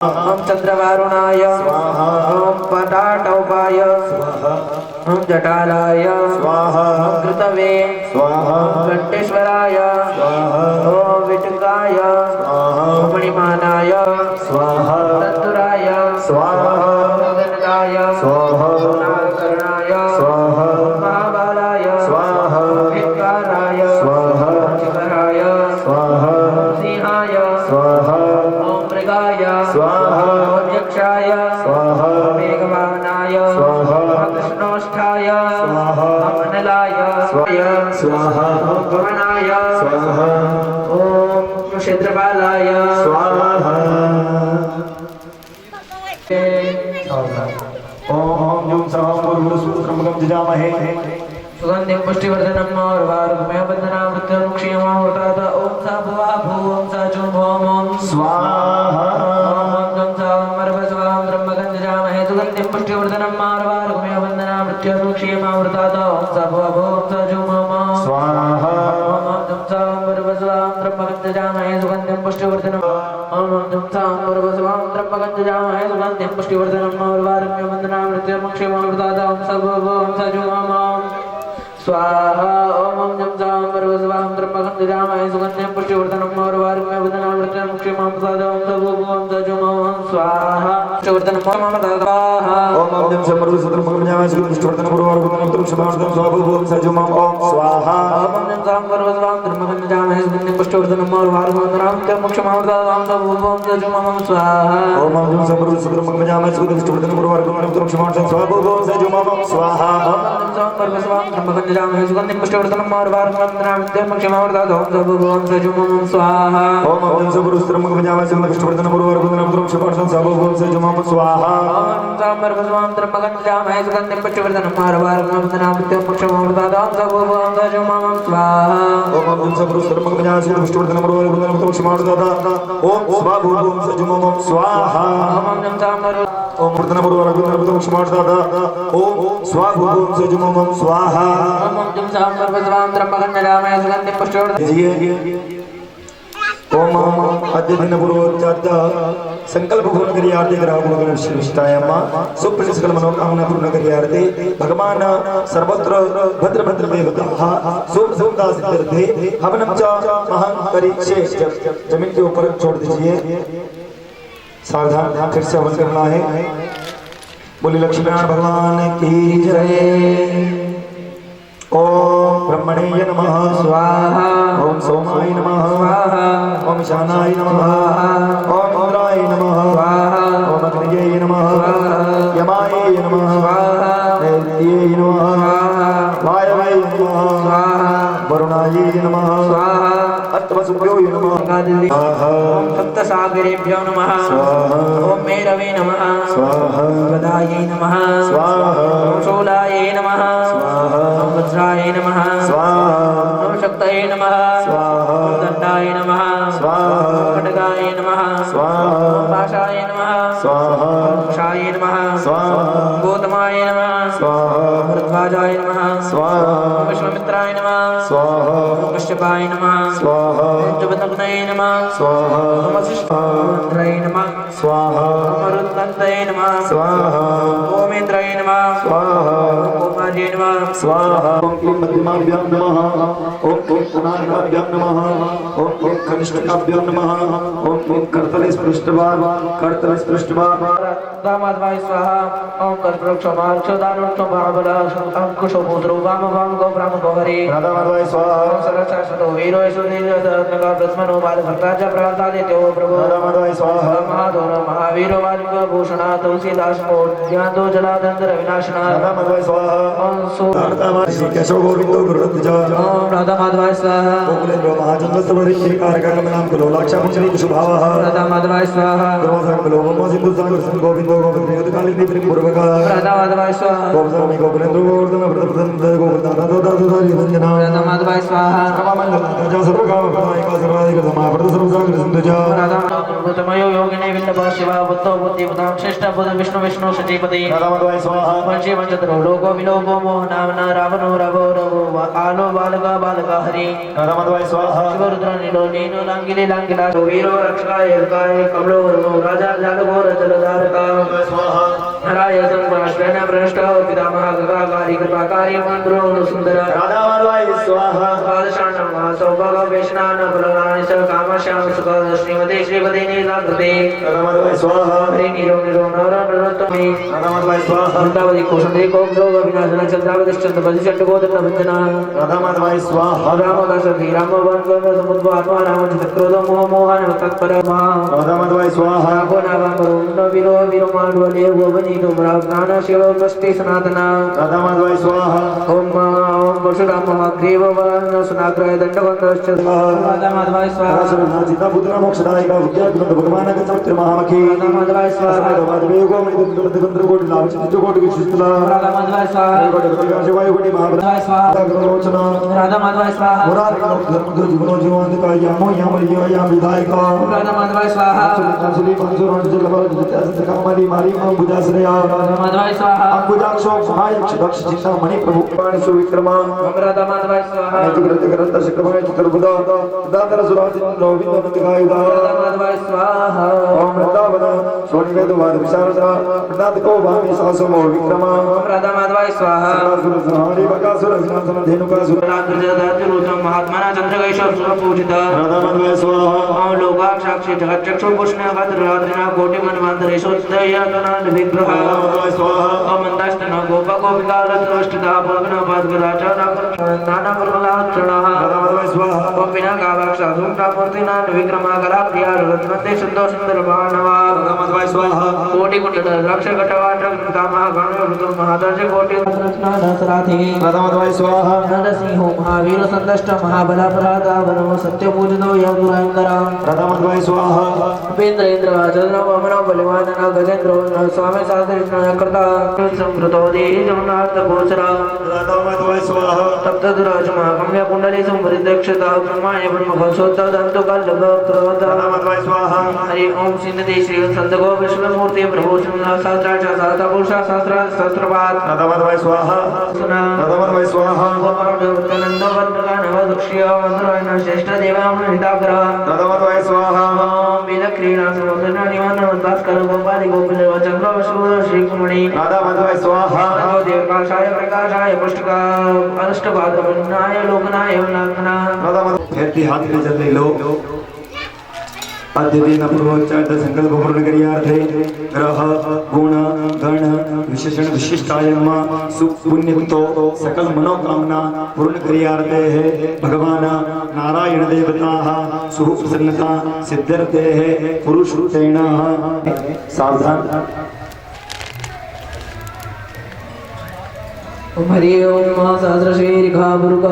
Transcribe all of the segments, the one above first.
ओम चंद्रवारुणाय स्वाहा ओम पटाटौपाय स्वाहा ओम जटालाय स्वाहा ओम कृतवे स्वाहा ओम घंटेश्वराय स्वाहा ओम विटकाय स्वाहा ओम मणिमानाय स्वाहा तत्तुराय स्वाहा गणनाय स्वाहा नागकर्णाय स्वाहा महाबालाय स्वाहा भिक्काराय स्वाहा शिखराय स्वाहा सिंहाय स्वाहा ओम मृगाय स्वाहा ओम यक्षाय स्वाहा मेघवाहनाय स्वाहा कृष्णोष्ठाय स्वाहा अमनलाय स्वाहा ओम भवनाय स्वाहा ओम क्षेत्रपालाय स्वाहा ओम जूम सहस्रमुखं जजामहे सुगंधिं पुष्टिवर्धनम् और वारुकमय बंधनावृतं क्षीयमावृतात् ओम सा भुवा भू ओम सा जुम ओम ओम स्वाहा ओम जं सा मर्वस्वाम ब्रह्मगंधजामहे सुगंधिं पुष्टिवर्धनम् और वारुकमय बंधनावृतं क्षीयमावृतात् ओम सा भुवा भू ओम सा जुम ओम ओम स्वाहा ओम जं सा मर्वस्वाम ब्रह्मगंधजामहे सुगंधिं पुष्टिवर्धनम् ओम जं सा मर्वस्वाम ब्रह्मगंधजामहे सुगंधिं पुष्टिवर्धनम् और वारुकमय बंधनावृतं क्षीयमावृतात् ओम सा भुवा भू ओम सा जुम ओम ओम स्वाहा ओम जं जाम परवस्वाम ब्रह्मगंधजामहे सुगंधिं पुष्टिवर्धनम् और वारुकमय बंधनावृतं क्षीयमावृतात् ओम सा भुवा भू ओम सा जुम ओम स्वाहा पुष्टिवर्धनम् ओम जं समर्वसत्रमुखं जजामहे पुष्टिवर्धनं पुरवारुकं क्षमार्थं स्वाभूभुवं सजुमं ओम स्वाहा ओम जं जाम परवस्वाम ब्रह्मगंधजामहे सुगंधिं पुष्टिवर्धनम् और वारुकमय बंधनावृतं क्षीयमावृतात् ओम सा भुवा भू ओम सा जुम ओम स्वाहा ओम जं समर्वसत्रमुखं जजामहे पुष्टिवर्धनं पुरवारुकं क्षमार्थं स्वाभूभुवं सजुमं स्वाहा ओम जं जाम परवस्वाम ब्रह्मगंधजामहे सुगंधिं पुष्टिवर्धनम् और वारुकमय बंधनावृतं क्षीयमावृतात् ओम सा भुवा भू ओम सा जुम ओम स्वाहा ओम जं समर्वसत्रमुखं जजामहे पुष्टिवर्धनं पुरवारुकं क्षमार्थं स्वाभूभुवं सजुमं स्वाहा ओम जाम परवस्वाम ब्रह्मगंधजामहे सुगंधिं पुष्टिवर्धनम् और वारुकमय बंधनावृतं क्षीयमावृतात् ओम सा भुवा भू ओम सा जुम ओम स्वाहा ओम जं समर्वसत्रमुखं जजामहे पुष्टिवर्धनं पुरवारुकं क्षमार्थं ओम स्वाभूभुवं सजुमं स्वाहा ओम जं जाम ओम वर्धन पुरवारुकं क्षमार्थं ओम स्वाभूभुवं सजुमं स्वाहा ओम जं जाम परवस्वाम ब्रह्मगंधजामहे सुगंधिं पुष्टिवर्धनम् ओम अद्य दिन पूर्वोच्चार्य संकल्प पूर्ण करियार्थे ग्राहकों शिष्टायम्मा सुप्र सकल मनोकामना पूर्ण करियार्थे भगवान सर्वत्र भद्र भद्र देवताः सुख सुखदा सिद्ध्यर्थे हवनम च महान करिष्ये जमीन के ऊपर छोड़ दीजिए सावधान फिर से हवन करना है बोली लक्ष्मीनारायण भगवान की जय ओम ब्रह्मणे नमः स्वाहा ओम सोमाय नमः स्वाहा ओम ईशानाय नमः ओम इंद्राय नमः स्वाहा ओम अग्नये नमः स्वाहा यमाय नमः स्वाहा नैऋत्ये नमः स्वाहा वायवे नमः स्वाहा वरुणाय नमः स्वाहा अत्वसुभ्यो नमः ओम सप्तसागरेभ्यो नमः ओम मेरवे नमः स्वाहा गदायै नमः स्वाहा ओम शूलायै नमः स्वाहा ओम वज्राय नमः स्वाहा ओम शक्तये नमः स्वाहा ओम दंडाय नमः स्वाहा ओम खड्गाय नमः स्वाहा ओम पाशाय नमः स्वाहा ओम कुशाय नमः स्वाहा ओम गौतमाय नमः स्वाहा ओम भरद्वाजाय नमः स्वाहा ओम विश्वामित्राय नमः स्वाहा ओम कश्यपाय नमः स्वाहा ओम जगन्नाथाय नमः स्वाहा ओम वसिष्ठाय नमः स्वाहा ओम अरुणदत्ताय नमः स्वाहा ओम इंद्राय नमः स्वाहा ओम कुमार्ये नमः स्वाहा ओम क्लीं मध्यमाभ्यां नमः ओम क्लीं पुनाभ्यां नमः ओम क्लीं कनिष्ठकाभ्यां नमः ओम क्लीं कर्तलस्पृष्टभाग दामाद्वाय स्वाहा ओम कर्पूरक्षमार्क्षदानुक्षो महाबला अंकुशो पुत्रो वामवांगो ब्रह्मगोहरे राधामाधवाय स्वाहा ओम सरक्षासतो वीरो सुनीलसत्नका प्रस्मनो बालभक्ताच प्रहलादित्यो प्रभो राधामाधवाय स्वाहा महादोर महावीरो वाल्मिको भूषणा तुलसीदास ज्ञातो जलाधंधर विनाशना राधामाधवाय स्वाहा ओम सो केशव गोविंदो गुरुरत्ज ओम राधा माधवाय स्वाहा गोकुलेन्द्र महाचंद्र सर्वरित्य कारकमनाम कुलोलाक्षा पुंजरी शुभावः राधा माधवाय स्वाहा ग्रमसंग लोमो सिंधु संग गोविंदो गोविंद कालिनी त्रिपुरवका राधा माधवाय स्वाहा गोविंद गोकुलेन्द्र गोवर्धन प्रदप्रदन गोवर्धन दादादारी वंदना राधा माधवाय स्वाहा राममंगल राजा सर्वकाम विनायक सर्वाधिक समापद सर्वसागर सिंधुजा राधा भूतमयो योगिने विल्लभ शिवा बुद्धो बुद्धि बुधां श्रेष्ठ बुद्ध विष्णु विष्णु सजीपति राधामाधवाय स्वाहा पंचीमंचतरो लोको विलो गोपो मोहनावना रावणो रवो रवो आलो बालका बालका हरि राधा माधवाय स्वाहा शिवरुद्र नीलो नीनो लांगिले लांगिला वीरो रक्षकाय रक्षकाय कमलो वर्णो राजा जालघोर जलधारका स्वाहा हराय संवाश्वेन भ्रष्ट पितामह गगाकारी कृपाकारी मंत्रो सुंदर राधा माधवाय स्वाहा पादशानम सौभाग वेशनान बलवानि स कामश्याम सुख श्रीमते श्रीपदे नीलाकृते राधा माधवाय स्वाहा हरि नीरो नीरो नर नरोत्तमे राधा माधवाय स्वाहा वृंदावती कोशंदे कोम जोग विनाशना चंद्रावतिश्चंद बलिचंड गोदन वंदना राधा माधवाय स्वाहा रामदास श्री राम वन गम समुद्र आत्मा राम क्रोध मोह मोहन तत्पर महा राधा माधवाय स्वाहा को नाम करो न विरो विरो माडवले गोवनी तुमरा ज्ञान शिव मस्ति सनातना राधा माधवाय स्वाहा ओम परशुराम महाग्रीव वन सुनाग्रह दंडवंदश्च राधा माधवाय स्वाहा सीता पुत्र मोक्षदायिका विद्याग्रंथ भगवान के समुद्र महामखी राधा माधवाय स्वाहा माधवे को मंत्र कोटि लाभ चित्त कोटि विशिष्टला राधा माधवाय स्वाहा कोटि शिवाय कोटि महाभद्राय स्वाहा लोचना राधा माधवाय स्वाहा मुरारी धर्म जीवनो जीवन का यामो याम लियो याम विधायका राधा माधवाय स्वाहा सुली पंसुर जल बल जित कमली मारी मां बुदाश्रया राधा माधवाय स्वाहा अंकुजाक्षो महायक्ष दक्ष चिंता मणि प्रभु पाणि सुविक्रमा राधा माधवाय स्वाहा नैतिक ग्रंथ शिखरमय चित्रबुदा दादर सुराज गोविंद नंदगायुधा राधा माधवाय स्वाहा ओम वृंदावन सोनि वेदवाद विशारदा नाथ को भामी सासमो विक्रमा राधा माधवाय स्वाहा सुर संहारी बकासुर सिंहासन धेनुकासुर महात्मा चंद्रगैश्वर पूजित राधा माधवाय स्वाहा ओम लोकाक्ष साक्षी जगत चक्षु पुष्ण भद्राद्रिना कोटि मनवंतरेशोदयतना विग्रह राधा माधवाय स्वाहा ओम मंदास्तन गोप गोपिका रत्नष्टदा भगना पादगदाचारा नाना प्रभलाक्षणः राधा माधवाय स्वाहा ओम विना कावाक्ष धूमता मूर्तिना विक्रमा कला प्रिया रत्नते सुंदर सुंदर मानवा राधा माधवाय स्वाहा कोटि कुंडल द्राक्ष कटवाट पितामह गण ऋतु महादर्श कोटि रत्ना दशराथी राधा माधवाय स्वाहा नरसिंहो महावीर संदष्ट महाबला परादा वनो सत्य पूजितो यमुरांकरा राधा माधवाय स्वाहा उपेंद्र इंद्र चंद्र वमन बलिवान गजेंद्र स्वामी शास्त्री कृता संकृतो देहि जगन्नाथ गोचरा राधा माधवाय स्वाहा तप्त दुराज महागम्य कुंडली संवृद्धक्षता ब्रह्माय ब्रह्मघोषोत्तर दंतो कल्लभ क्रोध राधा माधवाय स्वाहा हरि ओम सिंधे श्री संत गो विष्णुमूर्ति प्रभु सहस्राक्ष सहस्र पुरुष सहस्र सहस्रपाद राधा माधवाय स्वाहा सुना राधा माधवाय स्वाहा गोपानंद वंदगान वदुष्य मंत्रायण श्रेष्ठ देवामृताग्रह राधा माधवाय स्वाहा ओम वेद क्रीडा समुद्र निवान भास्कर गोपाली गोपिल चंद्र विष्णु श्री कुमणि राधा माधवाय स्वाहा देव काशाय प्रकाशाय पुष्टका अष्टपाद वन्नाय लोकनाय वनात्मना राधा माधव फेरती हाथ में चल लो आद्य दिन पूर्वोच्चार संकल्प पूर्ण करियार्थे ग्रह गुण गण विशेषण विशिष्टायम सुपुण्यतो सकल मनोकामना पूर्ण करियार्थे है भगवान नारायण देवता सुप्रसन्नता सिद्ध्यर्थे है पुरुष रूपेण सावधान हरि ओम सहस्रशीर्घा बुर्गा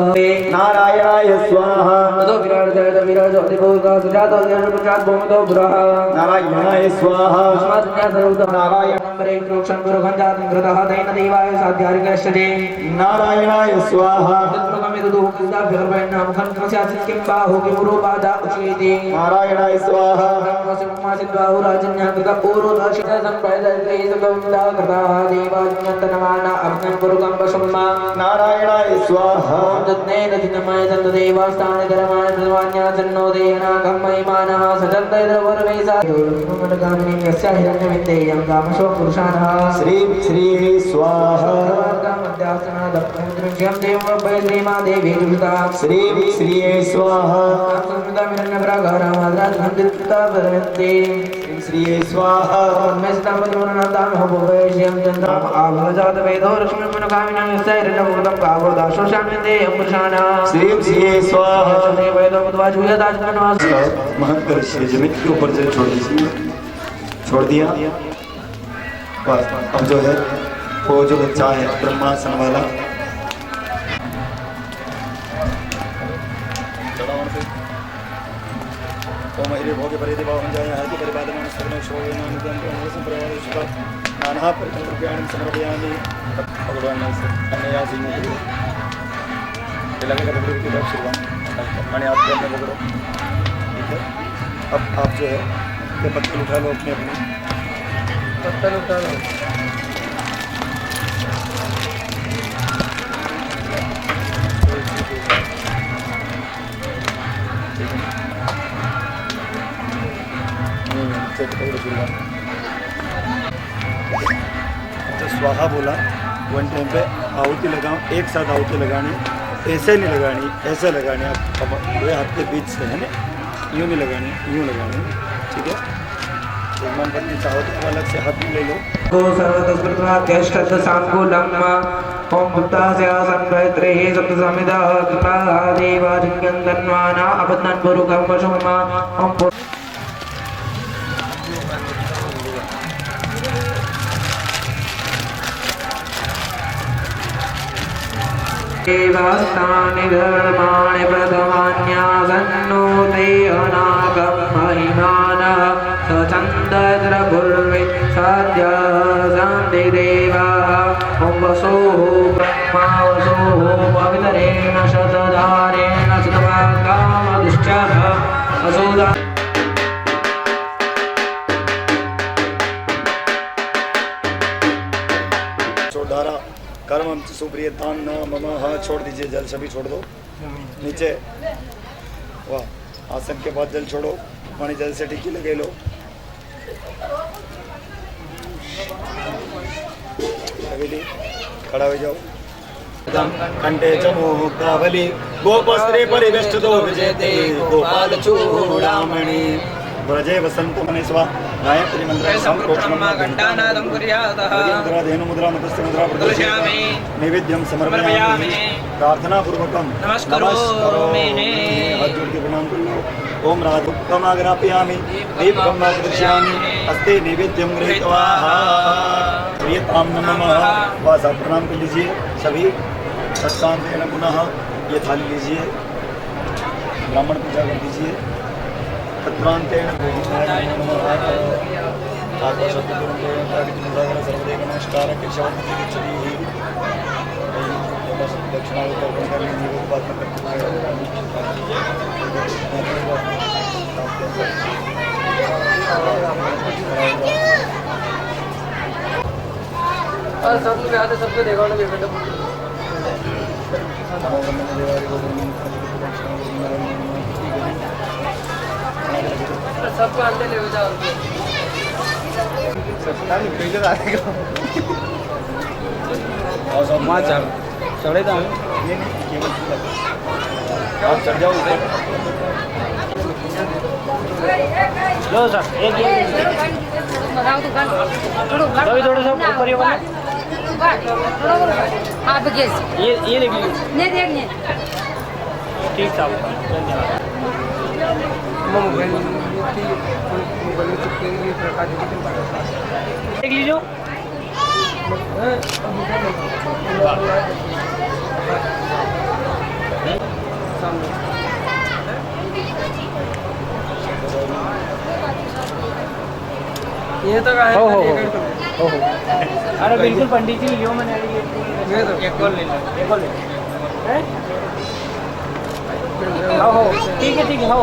नारायणाय स्वाहा तो विराट जय विराज अधिभोगा सुजात अध्ययन प्रचार भूमितो पुरः नारायणाय स्वाहा अस्माद्या सर्वदा नारायण नंबरे प्रोक्षण पुरगंजात कृतः दैन देवाय साध्यारिकश्चते नारायणाय स्वाहा तत्प्रगमित दुःखदा भगवन् मुखं कस्याचित् किं बाहो किं रूपादा उच्यते नारायणाय स्वाहा ब्रह्मसिद्ध बाहु राजन्या कृत पूर्व दर्शित संप्रदाय सगोविंदा कृता देवाज्ञन्तनमाना अग्नं पुरुकं वशम्मा नारायणाय स्वाहा तद्नेन दिनमय तदेवास्तानि धर्माणि प्रवान्या जन्नो देना गम्मयमानः सजन्तैर्वर्वैसा मनगामिनी यस्य हिरण्यविद्येयं कामशो पुरुषाणः श्री श्री स्वाहा मध्यासना दक्षिणं देवं वैश्रीमा देवी जुषता श्री श्री स्वाहा संस्कृता मिरण्यप्रागारामाद्रात् गन्धिता परमेत्ते श्री स्वाहा मैं सितामतुरनन्दां हो भवैश्यं चन्द्रम् आभवजात वेदो लक्ष्मी मनगामिनी यस्य हिरण्यमुखं कावो दाशोषान्वितेयं पुरुषाणः श्री श्री स्वाहा महंत ऋषि जमीन के ऊपर से छोड़ दीजिए छोड़ दिया बस अब जो है वो जो बच्चा है ब्रह्मासन वाला ओम हरि भोगे परिदे भावं जाय हरि परिपादनं सर्वं शोभे नामदं प्रभुसं प्रवादिष्ट नाना परिकल्प्याणि समर्पयामि भगवान से अन्य जीवन के लगेगा तो प्रभु की तरफ से मैंने आपको अपने पकड़ो ठीक है अब आप जो है ये पत्थर उठा लो अपने अपने पत्थर उठा लो जो स्वाहा बोला वन टाइम पे आहुति लगाओ, एक साथ आहुति लगानी, ऐसे नहीं लगानी, ऐसे लगानी, आप दो हाथ के बीच से है ना, यूँ नहीं लगानी, यूँ लगानी, ठीक है। यजमान पत्नी चाहो तो अलग से हाथ में ले लो। गो सर्वतस्पृत्वाद्यष्टद सांकुलम् ओम गुप्तास्य संप्रत्रेहि सप्तसमिदः कृताः देवादित्यन्तन्वाना अपदन् पुरुकं वशुमा ओम देवास्तानि धर्माणि प्रथमान्यासन्नो ते अनागं महिमानः स चन्द्रपुर्वे सद्यः सन्ति देवाः ॐ वसोः ब्रह्मा वसोः पवितरेण शतधारेण शतभागामदुश्चः वसुधा छोड़ारा कर्म सुप्रियतान न मम हाँ छोड़ दीजिए, जल सभी छोड़ दो नीचे। वाह, आसन के बाद जल छोड़ो, पानी जल से टिक्की लगे लो। हवेली खड़ा हो जाओ। कंठे चमूकावली गोपस्त्रे परिवेष्टितो विजयते गोपाल चूड़ामणि व्रजे वसंत मनेस्वा गायत्री मंत्र संप्रोक्षणम घंटानादं कुर्यातः मुद्रा धेनु मुद्रा मतस्य मुद्रा प्रदर्शयामि नैवेद्यम समर्पयामि प्रार्थना पूर्वकम नमस्करोमि हाथ जोड़ के प्रणाम कर लो। ओम राधुकम आग्रापयामि दीपकम आग्रहयामि अस्ते नैवेद्यम गृहीत्वा प्रियताम नमः। बस आप प्रणाम कर लीजिए सभी। सत्सांतेन पुनः ये थाली लीजिए, ब्राह्मण पूजा कर दीजिए। तत्प्रांतेन सर्वदेव नमस्कार केशवमूर्ति गच्छति दक्षिणावर्तन करने सबको देखो ना सबको अंदर ले जाओ। चढ़े तो आप चढ़ जाओ ऊपर। लो सर एक थोड़ा सा ऊपर आप गैस ये लिख लीजिए। नहीं देखने ठीक था देख लीजिए। ये तो हो अरे बिल्कुल पंडित जी लियो मैंने एक और ले लो, एक और ले लो। हो ठीक है हो।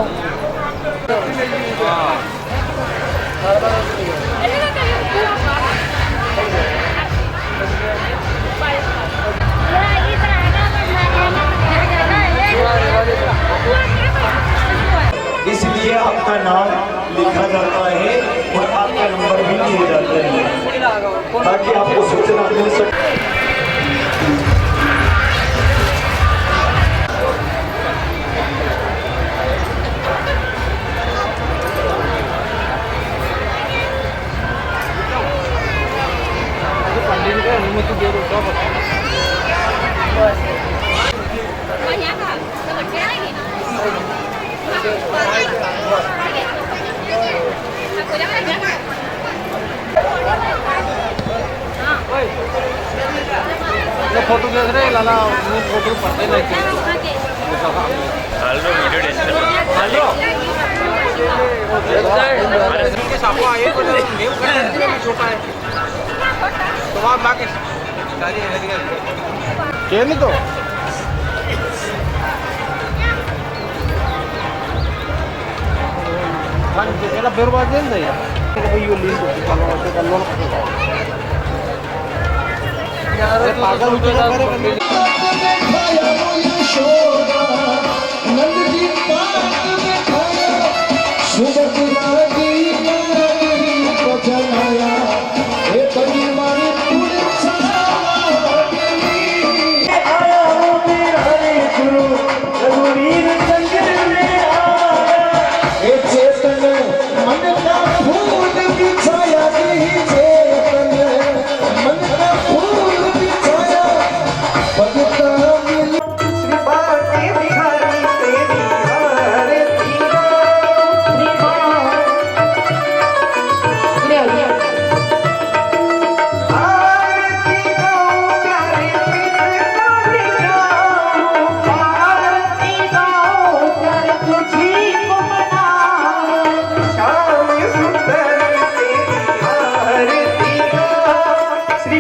इसलिए आपका नाम लिखा जाता है और आपका नंबर भी दिए जाते हैं ताकि आपको सूचना मिल सके। अनुमति दे दो तो फोटो देख रहे लाला फोटो पढ़ते नहीं के सामने आए तो छोटा है तो वहाँ बाकी क्या नहीं तो era per azienda ya poi io lì allora पागल हो गया नंद जी पार्क में खड़ा सुबह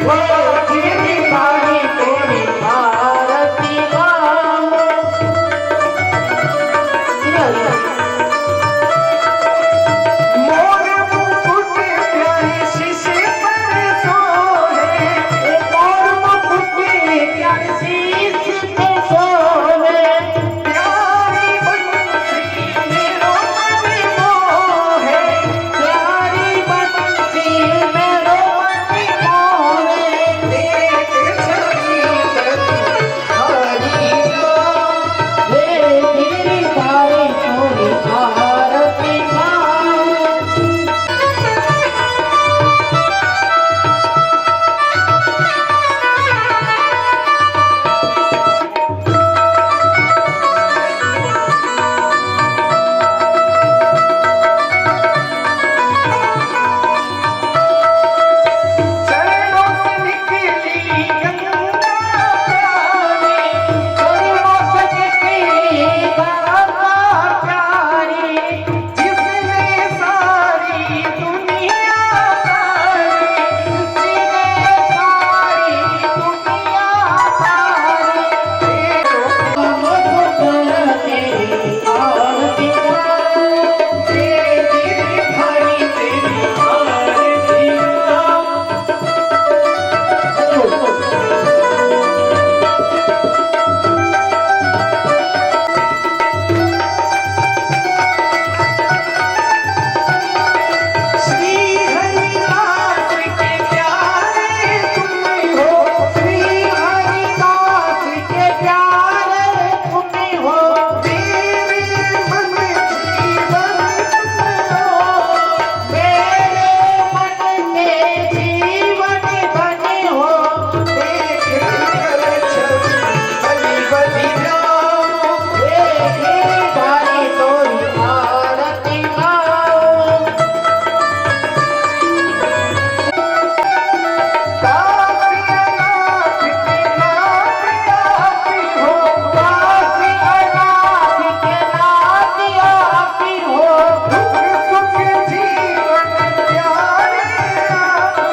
गिरधारी तोरी आरती गाऊं। मोर मुकुट प्यारी शीशे पर सोहे, मोर मुकुट प्यारी शीश पे सोहे, प्यारी बंसी मेरो मन मोहे, प्यारी बंसी मेरो मन मोहे। एक छवि हरी हे गिरधारी तोरी आरती गाऊं। चरणों से निकली गंगा प्यारी, चरणों से निकली गंगा प्यारी, जिसने सारी दुनिया तारी, जिसने सारी दुनिया तारी। मुकुट तेरी आरती गाऊं। गिरधारी तेरी आरती गाऊं। श्री हरिदास के प्यारे तुम हो, श्री हरिदास के प्यारे तुम हो, मेरे मन जीवन तुम हो। मेरे मन के जीवन बने हो। देख कर छवि बलि बलि जाऊं। हे गिरधारी तोरी आरती गाऊं। काशी अनाथ के नाथ आती हो, काशी अनाथ के नाथ आती हो, दुख सुख जीवन प्यारे आपको।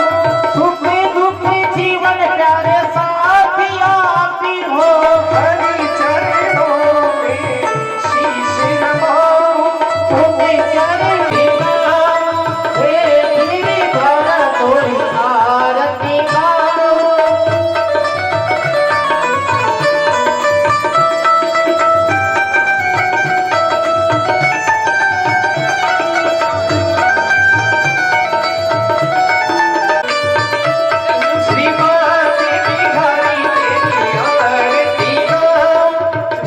सुख दुख जीवन प्यारे साथी आती हो। हरि चरणों में शीश नवाऊं। तुम्हें चरण गाऊं। हे गिरधर तोरी आरती गाऊं। श्रीमती बिहारी तेरी आरती गाऊं।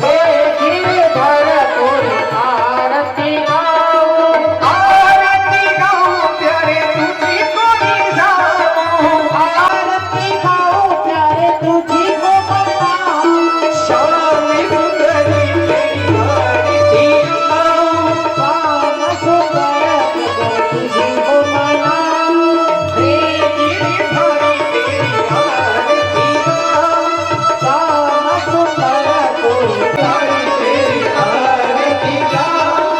हे गिरधर तोरी आरती गाऊं। आरती गाऊं प्यारे तुझी को निजाऊं। आरती गाऊं प्यारे तुझी को मनाऊं। श्याम सुंदरी तेरी आरती गाऊं। श्याम सुंदर तुझी को मनाऊं। हे गिरधारी तेरी आरती गाऊं। श्याम सुंदर तोरी तारी तेरी आरती गाऊं।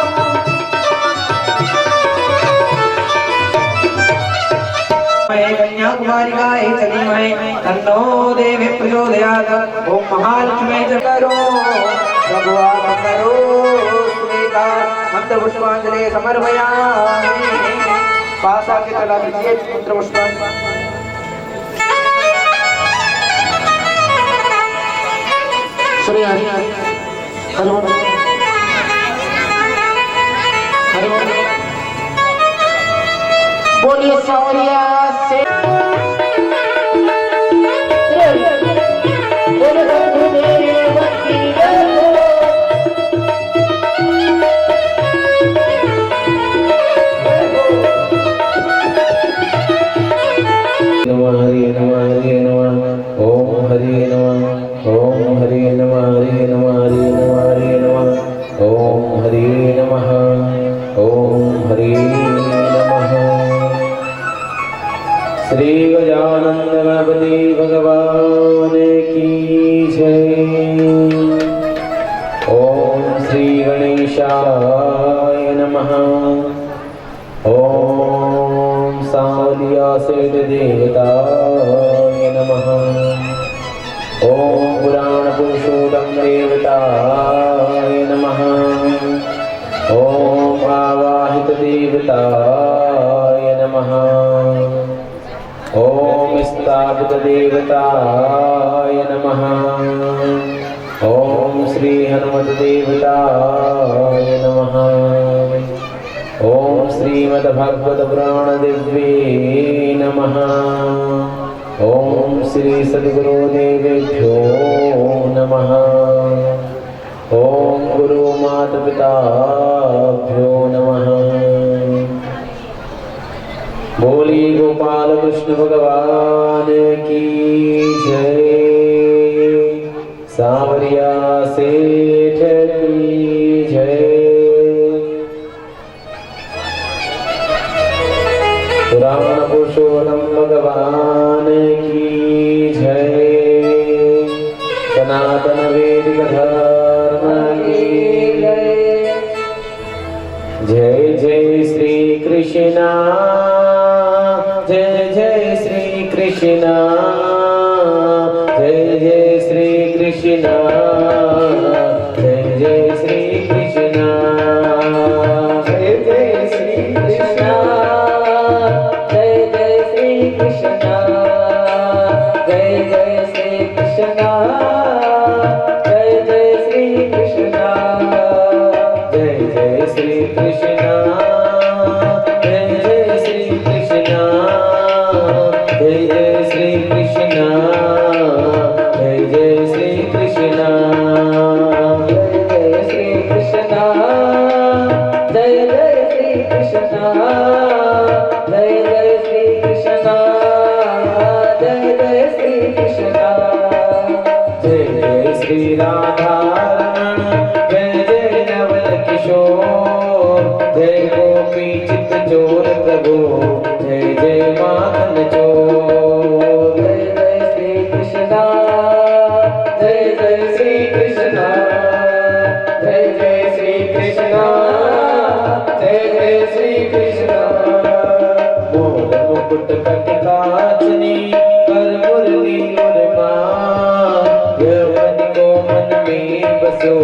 कन्याकुमारिकाय चलीमहे तन्नो देवी प्रचोदयात्। ओम महालक्ष्मी च करो भगवान करो स्वीकार। मंत्र पुष्पांजलि समर्पयामि। पासा के चला दीजिए मंत्र पुष्पांजलि। श्री हरि हरि हरि बोल हरि बोल। बोलिए सौरिया से बोले सद्गुरुदेव की जय हो। नमः हरि नमः हरि नमः ओम हरि नमः ओम हरि नमः हरि नमः हरि नमः हरि नमः ओम हरि नमः ओम हरि नमः। श्री गजानन गणपति भगवान की जय। ओम श्री गणेशाय नमः। ओम सांवलिया सेठ देवताय नमः। ओम पुराण पुरुषोत्तम देवताय नमः। ओम आवाहित देवताय नमः। ओम स्थापित देवताय नमः। ओम श्री हनुमत देवताय नमः। ओम श्रीमद्भागवत पुराण दिव्ये नमः। ओम श्री सद्गुरुदेवेभ्यो नमः। ओम गुरु माता पिताभ्यो नमः। बोली गोपाल कृष्ण भगवान की जय। सांवरिया सेठ की जय। पुराण पुरुषोत्तम भगवान की जय। सनातन वैदिक धर्म की जय। जय जय श्री कृष्ण। जय जय श्री कृष्ण। जय जय श्री कृष्ण। जय जय श्री कृष्ण। जय जय श्री कृष्ण। जय जय श्री कृष्ण। जय जय श्री कृष्ण। जय जय श्री कृष्ण। जय जय श्री कृष्ण। जय जय श्री कृष्ण। जय जय श्री कृष्ण। जय जय श्री कृष्ण। जय जय श्री कृष्ण। जय जय श्री कृष्ण। जय जय श्री कृष्ण। जय जय श्री कृष्ण। जय जय श्री राधारमण। जय जय नवल किशोर। जय गोपी चित्त चोर प्रभु। जय जय माखन चोर। जय जय श्री कृष्ण। जय जय श्री कृष्ण। जय जय श्री कृष्ण। जय जय श्री कृष्ण। मोर मुकुट कटिकाचनी कर मुरली और मान। यवन को मन में बसो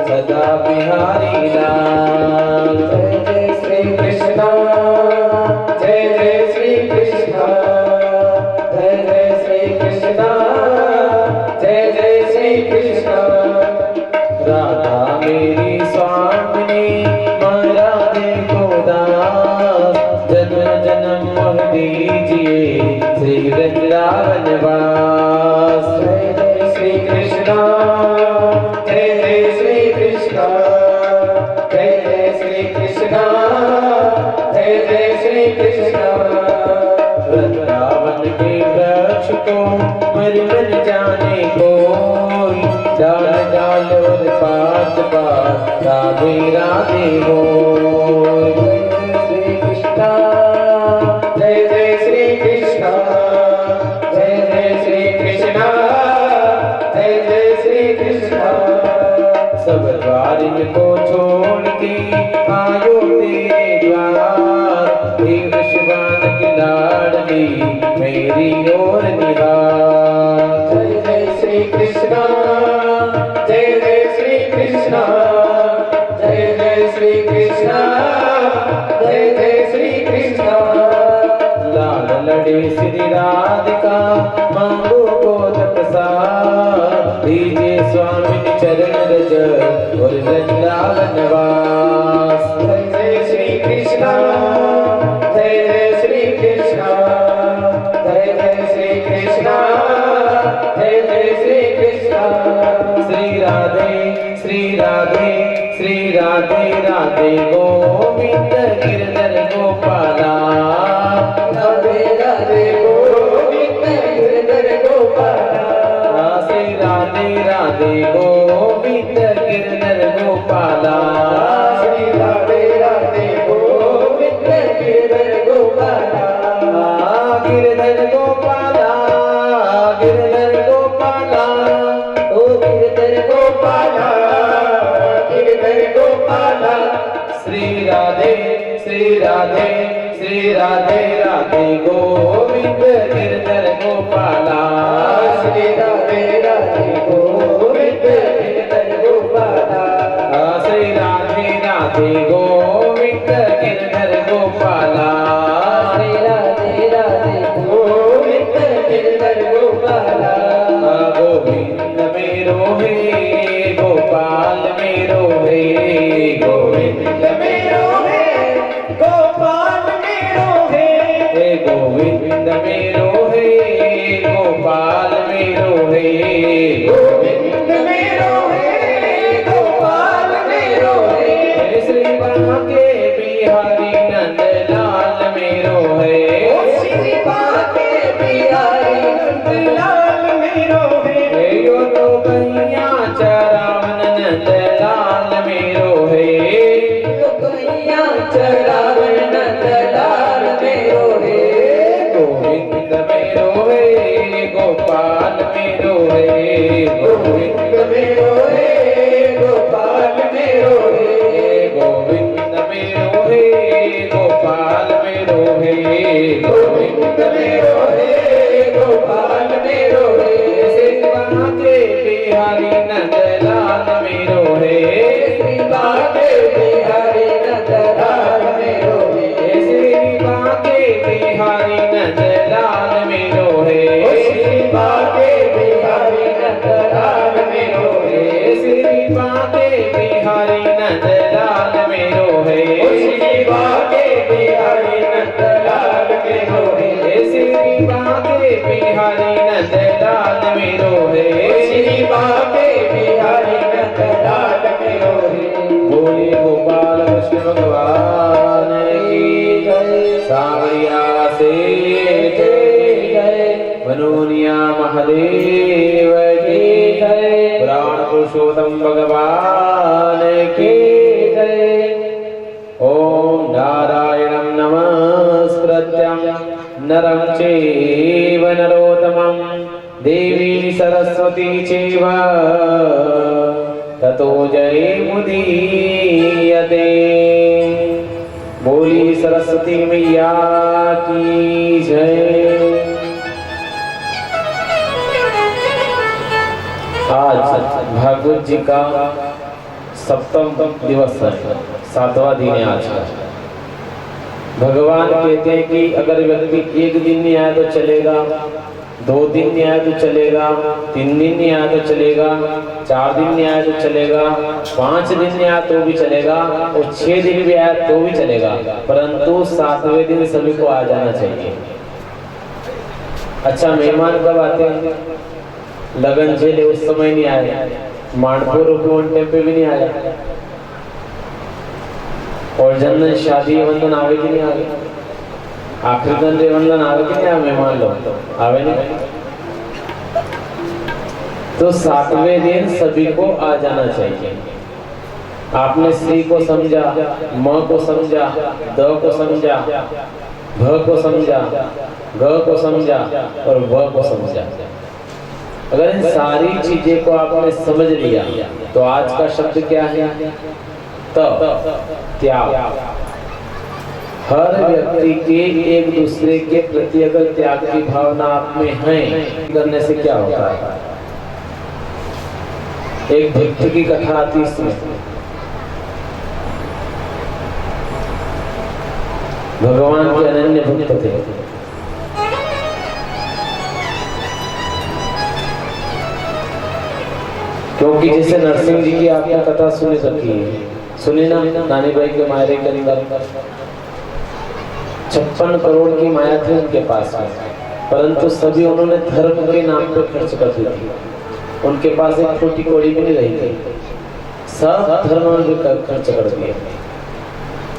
सदा बिहारी लाल। जय जय श्री कृष्ण। जय जय श्री कृष्ण। जय जय श्री कृष्ण। जय जय श्री कृष्ण। राधा मेरी स्वामिनी माँ राधे को दास। जन्म जन्म मोह दीजिए श्री वृंदावन वास। जय जय श्री कृष्ण। जय जय श्री कृष्ण। जय जय श्री कृष्ण। जय जय श्री कृष्ण। वृंदावन के वृक्ष को मर मर जाने कोई। डाल डाल और पात पात राधे राधे बोल। श्री कृष्ण। जय जय श्री कृष्ण। जय जय श्री कृष्ण। जय जय श्री कृष्ण। सब द्वारिन को छोड़ के आयो तेरे द्वार। हे विश्वान की लाडली मेरी ओर निहार। जय जय श्री कृष्ण। जय जय श्री कृष्ण। जय जय श्री कृष्ण। जय जय श्री कृष्ण। लाल लड़े श्री राधिका मांगो गोद प्रसाद। दीजिए स्वामी चरण रज और वृंदावन वास। जय जय श्री कृष्ण। जय जय श्री कृष्ण। जय जय श्री कृष्ण। जय जय श्री कृष्ण। श्री राधे श्री राधे श्री राधे राधे गोविंद गिरधर गोपाला। राधे राधे गोविंद गिरधर गोपाला। श्री राधे राधे गोविंद गिरधर गोपाला। श्री राधे राधे गोविंद गिरधर गोपाला। गिरधर गोपाला। गिरधर गोपाला। ओ गिरधर गोपाला। गिरधर गोपाला। श्री राधे श्री राधे श्री श्री राधे राधे गोविंद गिरधर गोपाला श्री राधे राधे गोविंद गिरधर गोपाला श्री राधे राधे गोविंद गिरधर गोपाला श्री राधे राधे गोविंद गिरधर गोपाला गोविंद मेरो है गोपाल मेरो है गोविंद मेरो है गोपाल मेरो है गोविंद मेरो है गोपाल मेरो है गोविंद मेरो है गोपाल मेरो है श्री बांके बिहारी नंद लाल मेरो है श्री बांके बिहारी नंद लाल मेरो है यो तो गैया चरावन नंद लाल मेरो है तो गैया चरावन नंद लाल मेरो है गोविंद मेरो है गोपाल मेरो है गोविंद मेरो है गोपाल मेरो है गोविंद मेरो है गोपाल मेरो है गोविंद मेरो है गोपाल मेरो है श्री बांके बिहारी नंद लाल मेरो है श्री बांके बिहारी नंद लाल मेरो है श्री बांके बिहारी नंद लाल मेरो है श्री बांके बिहारी नंद लाल मेरो है श्री बांके बिहारी नंद लाल मेरो है श्री बांके बिहारी नंद लाल मेरो है श्री बांके बिहारी नंद लाल मेरो है श्री बांके बिहारी नंद लाल मेरो है बोले गोपाल कृष्ण भगवान की जय सावरिया से जय मनोनिया महादेव की जय पुराण पुरुषोत्तम भगवान की जय ओम नारायणं नमस्कृत्यं नरं चैव नरोत्तमं देवी सरस्वती चैव ततो जयमुदीयते बोली सरस्वती मैया की जय। आज भागवत जी का सप्तम दिवस है, 7वां दिन है आज का। भगवान कहते हैं कि अगर व्यक्ति एक दिन नहीं आया तो चलेगा, 2 दिन नहीं आया तो चलेगा, 3 दिन नहीं आया तो चलेगा, 4 दिन नहीं आया तो चलेगा, 5 दिन नहीं आया तो भी चलेगा और 6 दिन भी आया तो भी चलेगा, परंतु 7वें दिन सभी को आ जाना चाहिए। अच्छा, मेहमान कब आते हैं? लगन झेले उस समय नहीं आए, मांडपुर रुपये पे भी नहीं आया, और जन्म शादी वंदन आवे कि नहीं आवे, आखिरी दिन रे वंदन आवे कि नहीं आवे, मेहमान लोग आवे नहीं। तो 7वें दिन सभी को आ जाना चाहिए। आपने श्री को समझा, म को समझा, द को समझा, भ को समझा, ग को समझा और व को समझा। अगर इन सारी चीजें को आपने समझ लिया तो आज का शब्द क्या है? त्याग। हर व्यक्ति के एक दूसरे के प्रति अगर त्याग की भावना आप में है, करने से क्या होता है? एक भक्त की कथा आती इसमें, भगवान के अनन्य भक्त थे। क्योंकि जैसे नरसिंह जी की आपने कथा सुनी सकी है, सुनी ना, नानी भाई के मायरे के अंदर 56 करोड़ की माया थी उनके पास में, परंतु सभी उन्होंने धर्म के नाम पे खर्च कर दी थी। उनके पास एक छोटी कौड़ी भी नहीं रही थी, सब धर्म में खर्च कर दिए।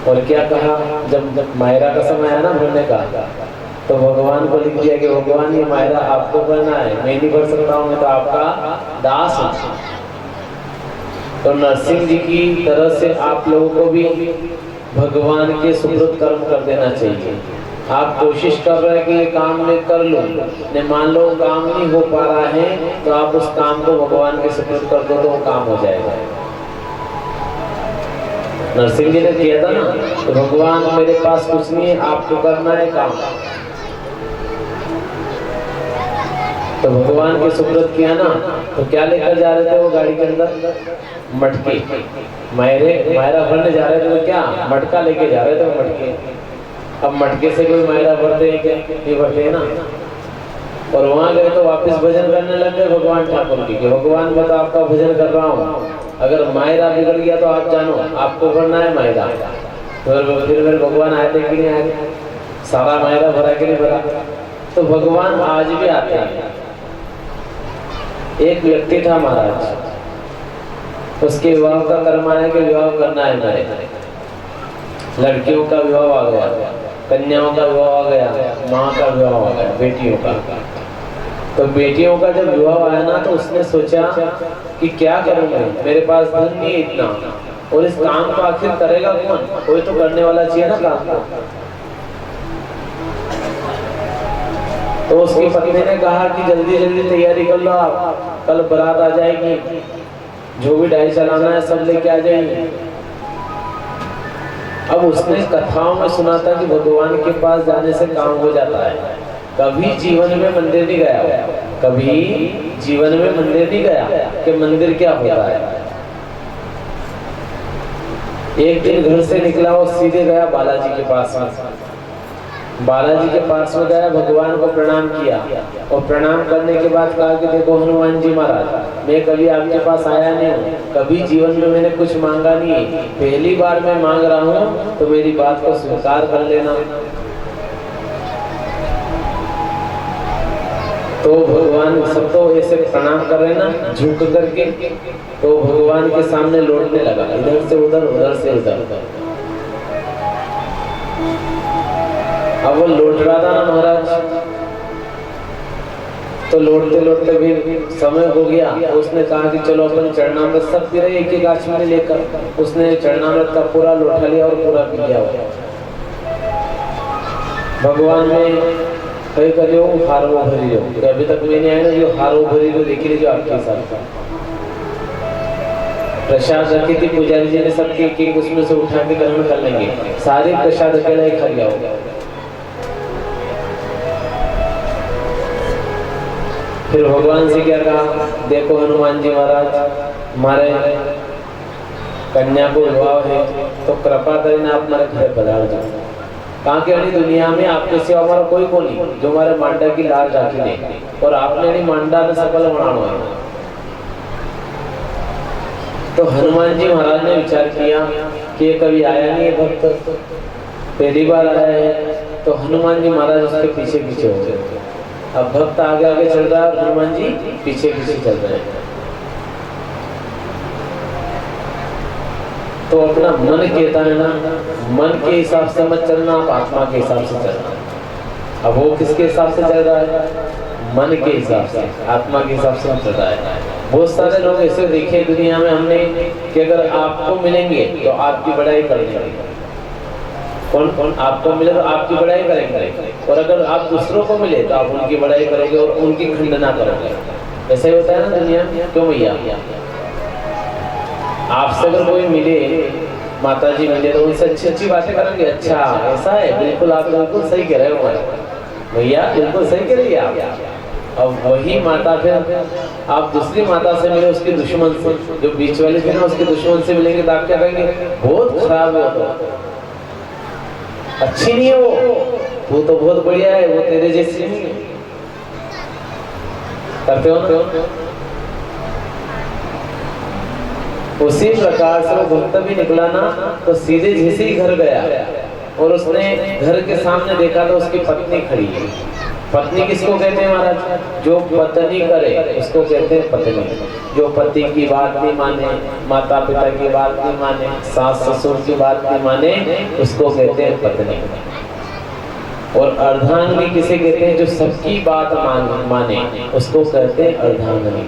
और क्या कहा, जब मायरा का समय आया ना भरने का, तो भगवान को लिख दिया कि भगवान ये मायरा आपको भरना है, मैं नहीं भर सकता हूँ, मैं तो आपका दास हूँ। तो नरसिंह जी की तरह से आप लोगों को भी भगवान के सुकृत कर्म कर देना चाहिए। आप कोशिश कर रहे हैं कि ये काम मैं कर लूं, ने मान लो काम नहीं हो पा रहा है तो आप उस काम को भगवान के सुकृत कर दो तो वो काम हो जाएगा। नरसिंह जी ने किया था ना, तो भगवान मेरे पास कुछ नहीं है, आपको करना है काम। तो भगवान के सुब्रत किया ना, तो क्या लेकर जा रहे थे वो गाड़ी के अंदर? मटके। मायरा भरने जा रहे थे तो क्या मटका लेके जा रहे थे वो मटके। अब मटके से कोई मायरा भरते हैं क्या? नहीं भरते है ना। और वहां गए तो वापस भजन करने लग गए भगवान ठाकुर की, कि भगवान मैं तो आपका भजन कर रहा हूँ, अगर मायरा बिगड़ गया तो आप जानो, आपको भरना है मायरा। फिर भगवान आए थे कि नहीं आए? सारा मायरा भरा कि नहीं भरा? तो भगवान आज भी आते हैं। एक व्यक्ति था महाराज, उसके विवाह का कर्म आया कि विवाह करना है मेरे। लड़कियों का विवाह आ गया, कन्याओं का विवाह आ गया, माँ का विवाह आ गया, बेटियों का। तो बेटियों का जब विवाह आया ना, तो उसने सोचा कि क्या करूंगा, मेरे पास धन नहीं है इतना, और इस काम को आखिर करेगा कौन? कोई तो करने वाला चाहिए ना काम को। तो उसकी पत्नी ने कहा कि जल्दी जल्दी तैयारी कर लो, आप कल बारात आ जाएगी, जो भी डाई चलाना है सब लेके आ जाएंगे। अब उसने कथाओं में सुना था कि भगवान के पास जाने से काम हो जाता है। कभी जीवन में मंदिर नहीं गया, कभी जीवन में मंदिर नहीं गया कि मंदिर क्या होता है। एक दिन घर से निकला, वो सीधे गया बालाजी के पास में। बालाजी के पास में गया, भगवान को प्रणाम किया, और प्रणाम करने के बाद कहा कि देखो हनुमान जी महाराज, मैं कभी आपके पास आया नहीं हूँ, कभी जीवन में मैंने कुछ मांगा नहीं है, पहली बार मैं मांग रहा हूँ, तो मेरी बात को स्वीकार कर लेना। तो भगवान सबको ऐसे प्रणाम कर रहे ना, झुक करके, तो भगवान के सामने लौटने लगा, इधर से उधर, उधर से इधर। अब वो लौट रहा था ना महाराज, तो लौटते लौटते भी समय हो गया। उसने कहा कि चलो अपन चरणामृत सब पी रहे, एक एक आचमनी लेकर। उसने चरणामृत का पूरा लोटा लिया और पूरा पी लिया। भगवान में कहीं कर हो हारो भरी हो, तो अभी तक मैंने आया ना जो हारो भरी हो देखी लीजिए आपके साथ। प्रसाद रखी थी पुजारी जी ने, सबके एक उसमें से उठा के ग्रहण कर लेंगे, सारे प्रसाद अकेला ही खा लिया होगा। फिर भगवान से क्या कहा, देखो हनुमान जी महाराज, हमारे कन्या को विवाह है, तो कृपा करें आप हमारे घर पधार जाओ। कहा कि अरे दुनिया में आपके सिवा हमारा कोई को नहीं जो हमारे मांडा की लाज राखी दे, और आपने नहीं मांडा में सफल बनाना है। तो हनुमान जी महाराज ने विचार किया कि कभी आया नहीं है भक्त, पहली बार आया है। तो हनुमान जी महाराज उसके पीछे पीछे हो गए। अब भक्त आगे आगे चल रहा है, हनुमान जी पीछे पीछे चल रहे हैं। तो अपना मन कहता है ना, मन के हिसाब से मत चलना, आप आत्मा के हिसाब से चलना। अब वो किसके हिसाब से चल रहा है? मन के हिसाब से, आत्मा के हिसाब से चल रहा है। बहुत सारे लोग ऐसे देखे दुनिया में हमने कि अगर आपको मिलेंगे तो आपकी बड़ाई करेंगे, कौन कौन आपको मिले तो आपकी बड़ाई करेंगे, और अगर आप दूसरों को मिले तो आप उनकी बड़ाई करोगे और उनकी खंडना करोगे। ऐसा ही होता है ना दुनिया में। क्यों भैया? आपसे अगर कोई मिले, माता जी मिले, तो उनसे अच्छी अच्छी बातें करेंगे। अच्छा ऐसा है, बिल्कुल आप बिल्कुल सही कह रहे हो भैया, बिल्कुल सही कह रही है आप। अब वही माता फिर आप दूसरी माता से मिले, उसके दुश्मन से, जो बीच वाली थी ना, उसके दुश्मन से मिलेंगे तो आप क्या कहेंगे? बहुत खराब है, तो अच्छी नहीं है वो तो बहुत बढ़िया है, वो तेरे जैसी नहीं है। करते हो ना? उसी प्रकार से वो भक्त भी निकला ना, तो सीधे जैसे ही घर गया और उसने घर के सामने देखा तो उसकी पत्नी खड़ी है। पत्नी किसको कहते हैं महाराज? जो पत्नी करे उसको कहते हैं पत्नी। जो पति की बात नहीं माने, माता पिता की बात नहीं माने, सास ससुर की बात नहीं माने, उसको कहते हैं पत्नी। और अर्धांगिनी किसे कहते हैं? जो सबकी बात माने, उसको कहते हैं अर्धांगिनी।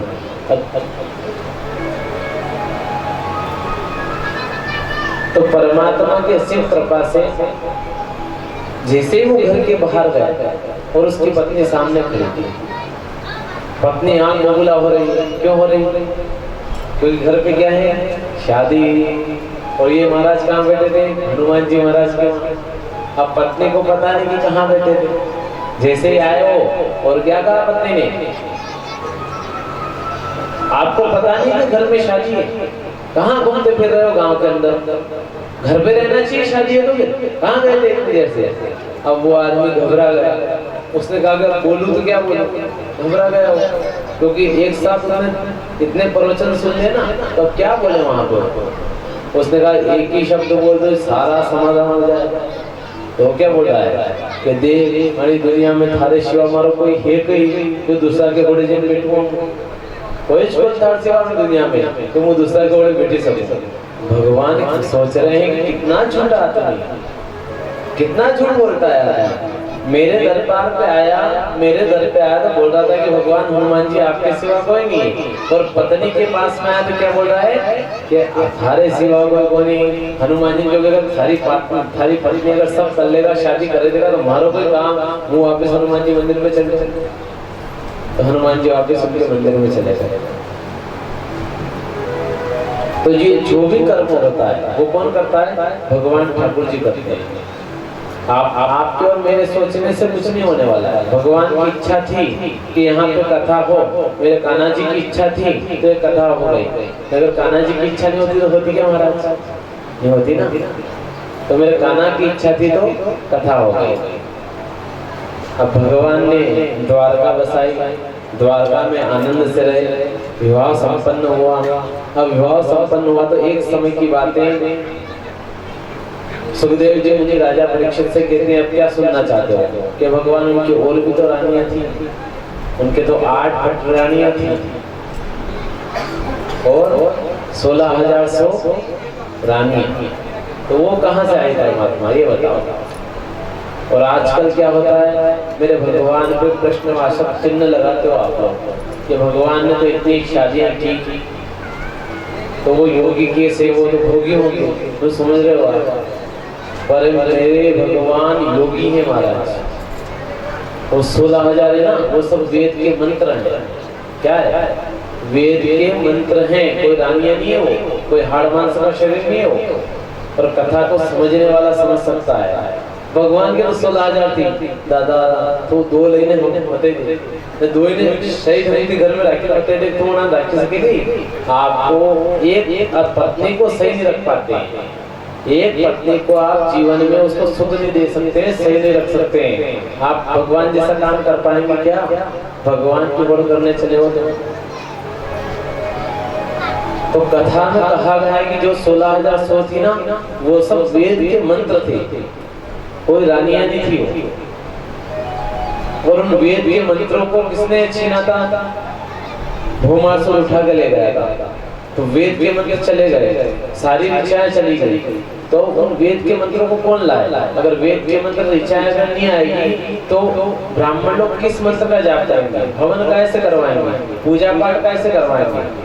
तो परमात्मा की असीम कृपा से जैसे वो घर के बाहर गए और उसकी पत्नी सामने खड़ी थी, पत्नी आंख बबूला हो रही है। क्यों हो रही? क्योंकि घर पे क्या है? शादी, और ये महाराज कहाँ बैठे थे? हनुमान जी महाराज के वहाँ। अब पत्नी को पता नहीं कि कहाँ बैठे थे। जैसे ही आए हो और क्या कहा पत्नी ने, आपको पता नहीं कि घर में शादी है, कहाँ घूमते फिर रहे हो गांव के अंदर? घर पे रहना चाहिए, शादी है तो फिर कहाँ गए थे इतनी देर से? अब वो आदमी घबरा गया। उसने कहा अगर बोलूं तो क्या बोलूं? घबरा गया वो, क्योंकि एक साथ उसने इतने प्रवचन सुन लिए ना, तो अब क्या बोले वहां पर? उसने कहा एक ही शब्द बोल दो सारा समाधान हो जाएगा। तो क्या बोल रहा है कि देख हमारी दुनिया में थारे शिवा मारो कोई है कहीं जो दूसरा के बड़े जन बेटुओं कोई थार सेवा में दुनिया में तुम वो दूसरा के बड़े बेटे सब। भगवान सोच रहे हैं कि कितना झूठा आदमी, कितना झूठ बोलता है। मेरे दरबार पे आया, मेरे दर पे आया तो बोल रहा था कि भगवान हनुमान जी आपके सिवा कोई नहीं, और पत्नी के पास में आया तो क्या बोल रहा है कि थारे सिवा कोई नहीं। हनुमान जी जो अगर थारी पत्नी अगर सब कर लेगा, शादी कर देगा तो हमारा कोई काम, वो वापस हनुमान जी मंदिर में चले जाएंगे। तो हनुमान जी वापस उनके मंदिर में चले गए। तो ये जो भी कर्म होता है वो कौन करता है? भगवान ठाकुर जी करते हैं। आपके और मेरे सोचने से कुछ नहीं होने वाला है। भगवान की इच्छा थी कि यहाँ पे कथा हो, मेरे कान्हा जी की इच्छा थी तो ये कथा हो गई। अगर कान्हा जी की इच्छा नहीं होती तो होती क्या महाराज? नहीं होती ना। तो मेरे कान्हा की इच्छा थी तो कथा हो गई। अब भगवान ने द्वारका बसाई, द्वारका में आनंद से रहे, विवाह संपन्न हुआ। अब विवाह संपन्न हुआ तो एक समय की बातें सुखदेव जी मुझे राजा परीक्षित से कहते हैं अब क्या सुनना चाहते हो? कि भगवान उनकी और भी तो रानियां थी, उनके तो 8 रानियां थी और 16,100 रानियां, तो वो कहाँ से आई परमात्मा ये बताओ। और आजकल क्या होता है, मेरे भगवान पे प्रश्नवाचक चिन्ह लगाते हो आप लोग कि भगवान ने तो इतनी शादियां की तो वो योगी कैसे, वो तो भोगी होंगे, तो समझ रहे हो आप? पर मेरे भगवान योगी है महाराज। वो 16,000 है ना, वो सब वेद के मंत्र हैं। क्या है? वेद के मंत्र हैं। कोई रानियां नहीं है वो, कोई हाड़ मांस का शरीर नहीं है वो। और कथा को समझने वाला समझ सकता है। भगवान के तो 16,000 थी दादा, तो 2 लाइनें होते थे, 2 ही सही ढंग घर में रखे रखते थे तो ना रख सकेगी। आपको एक पत्नी को सही नहीं रख पाते, एक पत्नी को आप जीवन में उसको सुख नहीं दे सकते, सही नहीं रख सकते। आप भगवान जैसा काम कर पाएंगे क्या? भगवान की बड़ करने चले हो तो कथा में कहा गया है कि जो 16,100 थी ना, वो सब वेद के मंत्र थे, कोई रानियां नहीं थी। और उन वेद के मंत्रों को किसने छीना था? भूमासुर उठा के ले गया था। तो वेद के मंत्र चले गए, सारी ऋचाएं चली गई, तो उन वेद के मंत्रों को कौन लाए? अगर वेद के मंत्र ऋचाएं अगर नहीं आएगी तो ब्राह्मण लोग किस मंत्र का जाप करेंगे? हवन कैसे करवाएंगे? पूजा पाठ कैसे करवाएंगे?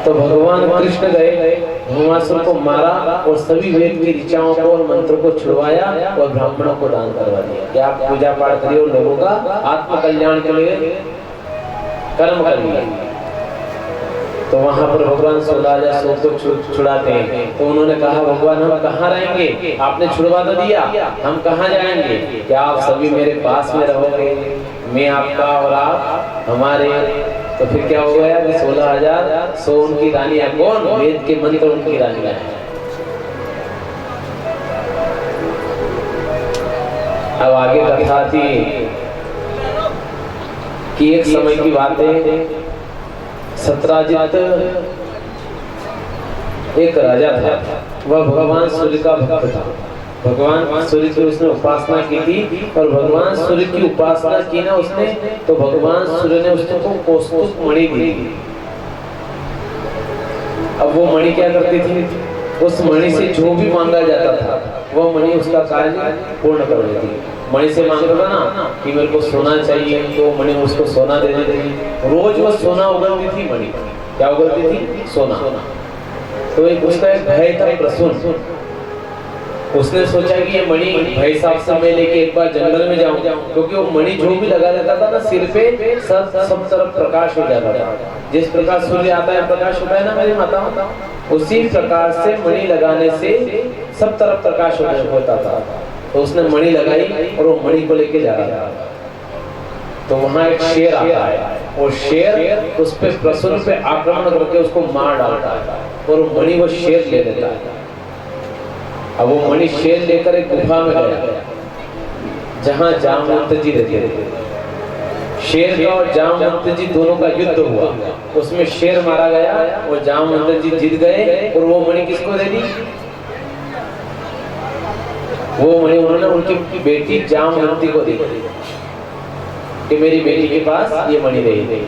तो भगवान कृष्ण गए, भूमासुर को मारा और सभी वेद की ऋचाओं को और मंत्रों को छुड़वाया और ब्राह्मणों को दान करवा दिया कि आप पूजा पाठ करिए और लोगों का आत्म कल्याण के लिए कर्म करिए। तो वहां पर भगवान 16,100 को छुड़ाते हैं। तो उन्होंने कहा भगवान हम कहाँ रहेंगे? आपने छुड़वा तो दिया, हम कहाँ जाएंगे? क्या आप सभी मेरे पास में रहोगे, मैं आपका और आप हमारे? तो फिर क्या हो गया कि 16,100 उनकी रानियां, कौन? वेद के मंत्र उनकी रानियां हैं। अब आगे कथा थी कि एक समय की बात है, सत्राजित एक राजा था, वह भगवान सूर्य का भक्त था। भगवान सूर्य की उसने उपासना की थी और भगवान सूर्य की उपासना की ना उसने, तो भगवान सूर्य ने उसको कौस्तुभ मणि दी। अब वो मणि क्या करती थी? उस मणि से जो भी मांगा जाता था वह मणि उसका कार्य पूर्ण कर देती। मणि से मांगता था ना कि मेरे को सोना चाहिए, तो मणि उसको सोना दे देती थी। रोज वो सोना उगलती थी मणि। क्या उगलती थी? सोना। तो एक उसका एक भाई था प्रसून, उसने सोचा कि ये मणि भाई साहब से मैं लेके एक बार जंगल में जाऊं, क्योंकि वो मणि जो भी लगा रहता था ना सिर पे, सब तरफ प्रकाश हो जाता था। जिस प्रकार सूर्य आता है प्रकाश होता है ना मेरी माता, उसी प्रकार से मणि लगाने से सब तरफ प्रकाश होता था। तो उसने मणि लगाई और वो मणि को लेके जा रहा था। तो वहां एक शेर आता है और शेर उस पे प्रसूल पे आक्रमण करके उसको मार डालता है और मणि वो शेर ले लेता है। अब वो मणि शेर लेकर एक गुफा में गया जहां जामवंत जी रहते थे। शेर का और जामवंत जी दोनों का युद्ध हुआ, उसमें शेर मारा गया और जामवंत जी जीत गए। और वो मणि किसको दे दी? वो मणि उन्होंने उनकी बेटी जामवंती को दी कि मेरी बेटी के पास ये मणि रही।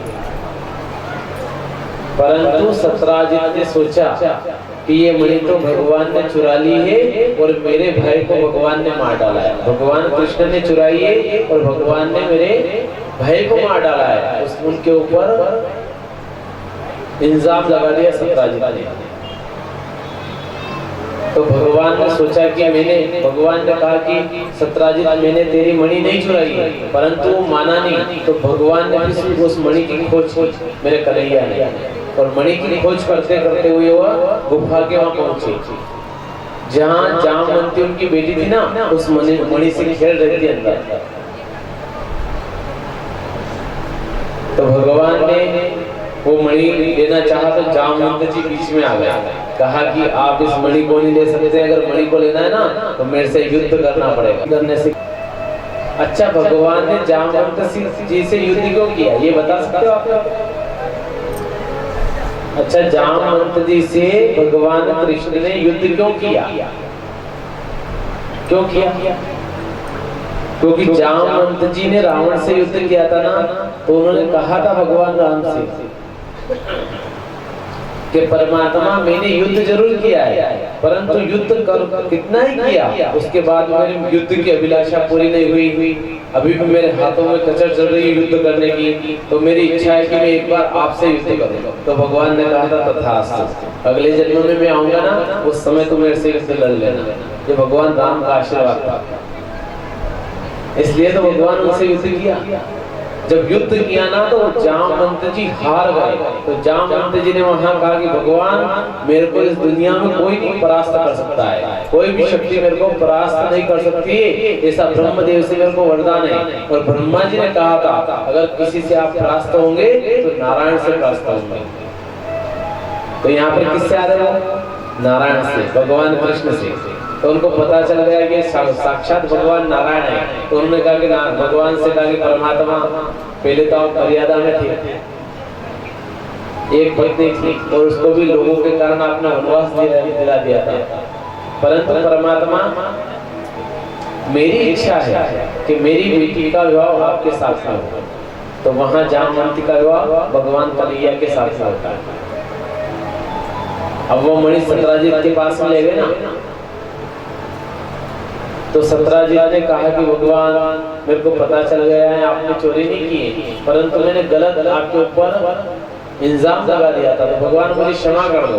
परंतु सत्राजित ने सोचा कि ये मणि तो भगवान ने चुरा ली है और मेरे भाई को भगवान ने मार डाला है। भगवान कृष्ण ने चुराई है और भगवान ने मेरे भाई को मार डाला है। उनके ऊपर इल्जाम लगा दिया सत्राजित ने। तो भगवान ने सोचा कि भगवान ने कहा कि सत्राजित मैंने तेरी मणि नहीं चुराई है, परंतु वो माना नहीं। तो भगवान ने फिर उस मणि की खोज की मेरे कन्हैया ने, और मणि की खोज करते करते हुए वह गुफा के वहां पहुंचे जहां जामवंती उनकी बेटी थी ना, उस मणि से खेल रही थी अंदर। तो भगवान ने वो मणि लेना चाहा तो जामवंत जी बीच में आ गया, कहा कि आप इस मणि को नहीं ले सकते, अगर मणि को लेना है ना तो मेरे से युद्ध करना पड़ेगा। करने से अच्छा भगवान ने जामवंत जी से युद्ध क्यों किया ये बता सकते हो आप? अच्छा जामवंत जी से भगवान कृष्ण ने युद्ध क्यों किया? क्योंकि जामवंत जी ने रावण से युद्ध किया था ना, तो उन्होंने कहा था भगवान राम से कि परमात्मा मैंने युद्ध जरूर किया है, परंतु युद्ध कर कितना ही किया, उसके बाद मेरी युद्ध की अभिलाषा पूरी नहीं हुई। अभी भी मेरे हाथों में कचर चल रही है युद्ध करने की, तो मेरी इच्छा है कि मैं एक बार आपसे युद्ध करूं। तो भगवान ने कहा था तथास्तु, अगले जन्म में मैं आऊंगा ना उस समय तुम मेरे से युद्ध लड़ लेना। ये भगवान राम का आशीर्वाद था, इसलिए तो भगवान उनसे युद्ध किया। जब युद्ध किया ना तो जामवंत जी हार गए। तो जामवंत जी ने वहां कहा कि भगवान मेरे को इस दुनिया में कोई नहीं परास्त कर सकता है, कोई भी शक्ति मेरे को परास्त नहीं कर सकती है, ऐसा ब्रह्मदेव से मेरे को वरदान है। और ब्रह्मा जी ने कहा था अगर किसी से आप परास्त होंगे तो नारायण से परास्त होंगे। तो यहाँ पर किससे आ रहे हो? नारायण से, भगवान कृष्ण से। तो उनको पता चल गया कि साक्षात भगवान नारायण है। तो उन्होंने कहा कि भगवान से कहा कि परमात्मा पहले तो आप मर्यादा में थे, एक पत्नी थी और उसको भी लोगों के कारण आपने वनवास दिला दिया था, परंतु परमात्मा मेरी इच्छा है कि मेरी बेटी का विवाह आपके साथ हो। तो वहां जामवंती का विवाह भगवान कन्हैया के साथ होता है। अब वो मणि सत्राजित के पास में ले गए ना, तो सत्राजित ने कहा कि भगवान मेरे को पता चल गया है आपने चोरी नहीं की, परंतु मैंने गलत आपके ऊपर इल्जाम लगा दिया था, तो भगवान मुझे क्षमा कर दो।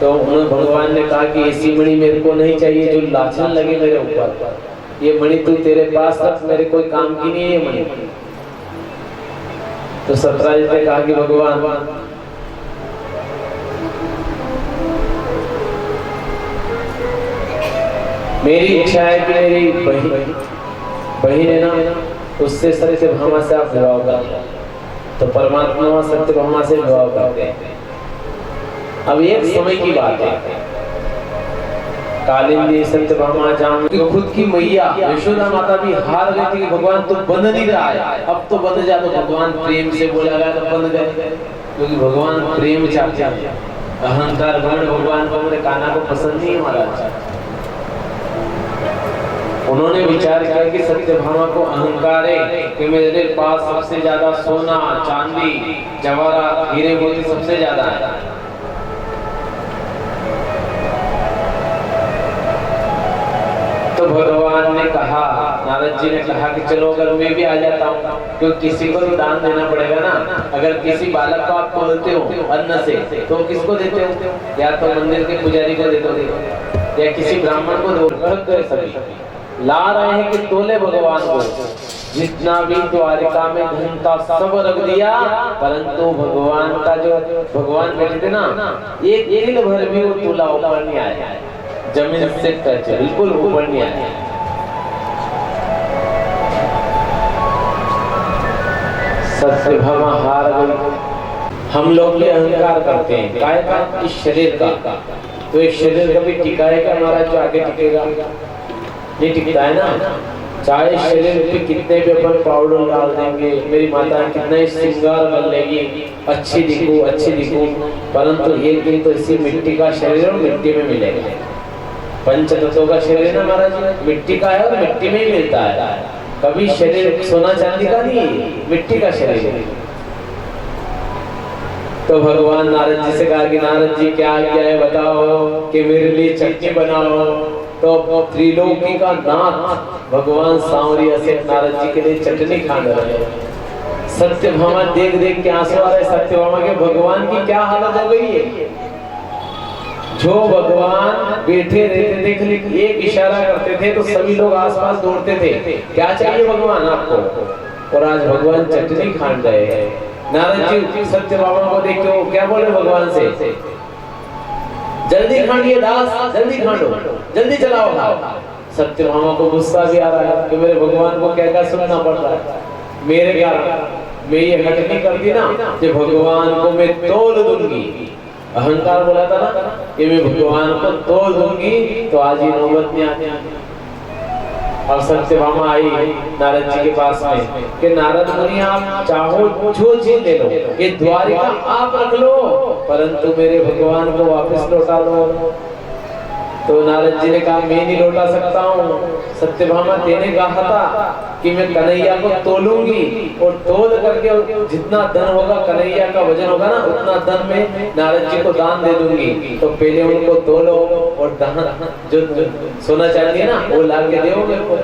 तो उन्होंने भगवान ने कहा कि ऐसी मणि मेरे को नहीं चाहिए जो लाछन लगे मेरे ऊपर, ये मणि तू तेरे पास रख, मेरे कोई काम की नहीं है ये मणि। तो सत्राजित ने कहा कि भगवान मेरी इच्छा है कि मेरी बहन है ना, उससे सत्यभामा से आप विवाह कर। तो परमात्मा सत्यभामा से विवाह करते हैं। अब एक समय की बात है, कालिंदी सत्यभामा जाम खुद की मैया यशोदा माता भी हार गई थी कि भगवान तो बंध नहीं रहा है, अब तो बंध जा। तो भगवान प्रेम से बोला गया तो बंध गए, क्योंकि भगवान प्रेम चाहते हैं। अहंकार गण भगवान को मेरे कान्हा को पसंद नहीं है महाराज। उन्होंने विचार किया कि सत्यभामा को अहंकार है कि मेरे पास सबसे ज्यादा सोना चांदी जवाहरात हीरे मोती सबसे ज्यादा है। तो भगवान ने कहा, नारद जी ने कहा कि चलो अगर मैं भी आ जाता हूँ, क्योंकि किसी को तो दान देना पड़ेगा ना। अगर किसी बालक को आप खोलते हो अन्न से तो किसको देते हो? या तो मंदिर के पुजारी को देते हो, या किसी ब्राह्मण को रख गए सभी ला रहे हैं कि तोले भगवान को, जितना भी द्वारिका में धन था सब रख दिया, परंतु भगवान का जो भगवान बैठे थे ना, एक तिल भर भी वो तोला ऊपर नहीं आया, जमीन से टच बिल्कुल ऊपर नहीं आया। सत्यभामा हार गई। हम लोग भी अहंकार करते हैं काय का, इस शरीर का, तो इस शरीर कभी टिकाएगा महाराज, जो आगे टिकेगा नहीं टिकता है ना। चाहे शरीर पे कितने भी अपन पाउडर डाल देंगे, मेरी माता कितना ही श्रृंगार कर लेगी, अच्छी दिखूं, परंतु एक दिन तो इसी मिट्टी का शरीर और मिट्टी में मिलेगा। पंच तत्वों का शरीर ना महाराज मिट्टी का है और मिट्टी में ही मिलता है। कभी शरीर सोना चांदी का नहीं, मिट्टी का शरीर। तो भगवान नारद जी से कहा कि नारद जी क्या है बताओ कि मेरे लिए चटनी बनाओ। तो त्रिलोकी का नाथ भगवान सांवरिया से नारद जी के लिए चटनी खाने लगे। सत्यभामा देख के आंसू आ रहे। सत्यभामा के भगवान की क्या हालत हो गई है। जो भगवान बैठे रहते थे, खाली एक इशारा करते थे तो सभी लोग आसपास दौड़ते थे, क्या चाहिए भगवान आपको। और आज भगवान चटनी खान गए हैं। नारद जी सत्यभामा को देख के क्या बोले भगवान से, जल्दी खानिए दास, जल्दी खा लो, जल्दी चलाओ खाओ। सत्यभामा को गुस्सा भी आ रहा है कि मेरे भगवान को क्या सुनना पड़ रहा है मेरे कारण। मैं ये हट नहीं करती ना कि भगवान को मैं तोल दूंगी। अहंकार बोला था ना कि मैं भगवान को तोल दूंगी, तो आज ये नौबत में आने अब सत्यभामा आई नारद जी के पास में कि नारद मुनि आप चाहो जो चीज ले लो, ये द्वारिका आप रख लो, परंतु मेरे भगवान को वापस लौटा लो। तो नारद जी ने कहा मैं नहीं लौटा सकता हूँ। सत्यभामा तेने कहा था कि मैं कन्हैया को तोलूंगी और तोल करके जितना धन होगा कन्हैया का वजन होगा ना, उतना धन में नारद जी को दान दे दूंगी। तो पहले उनको तोलो और दान जो सोना चांदी है ना वो ला के दो मेरे को।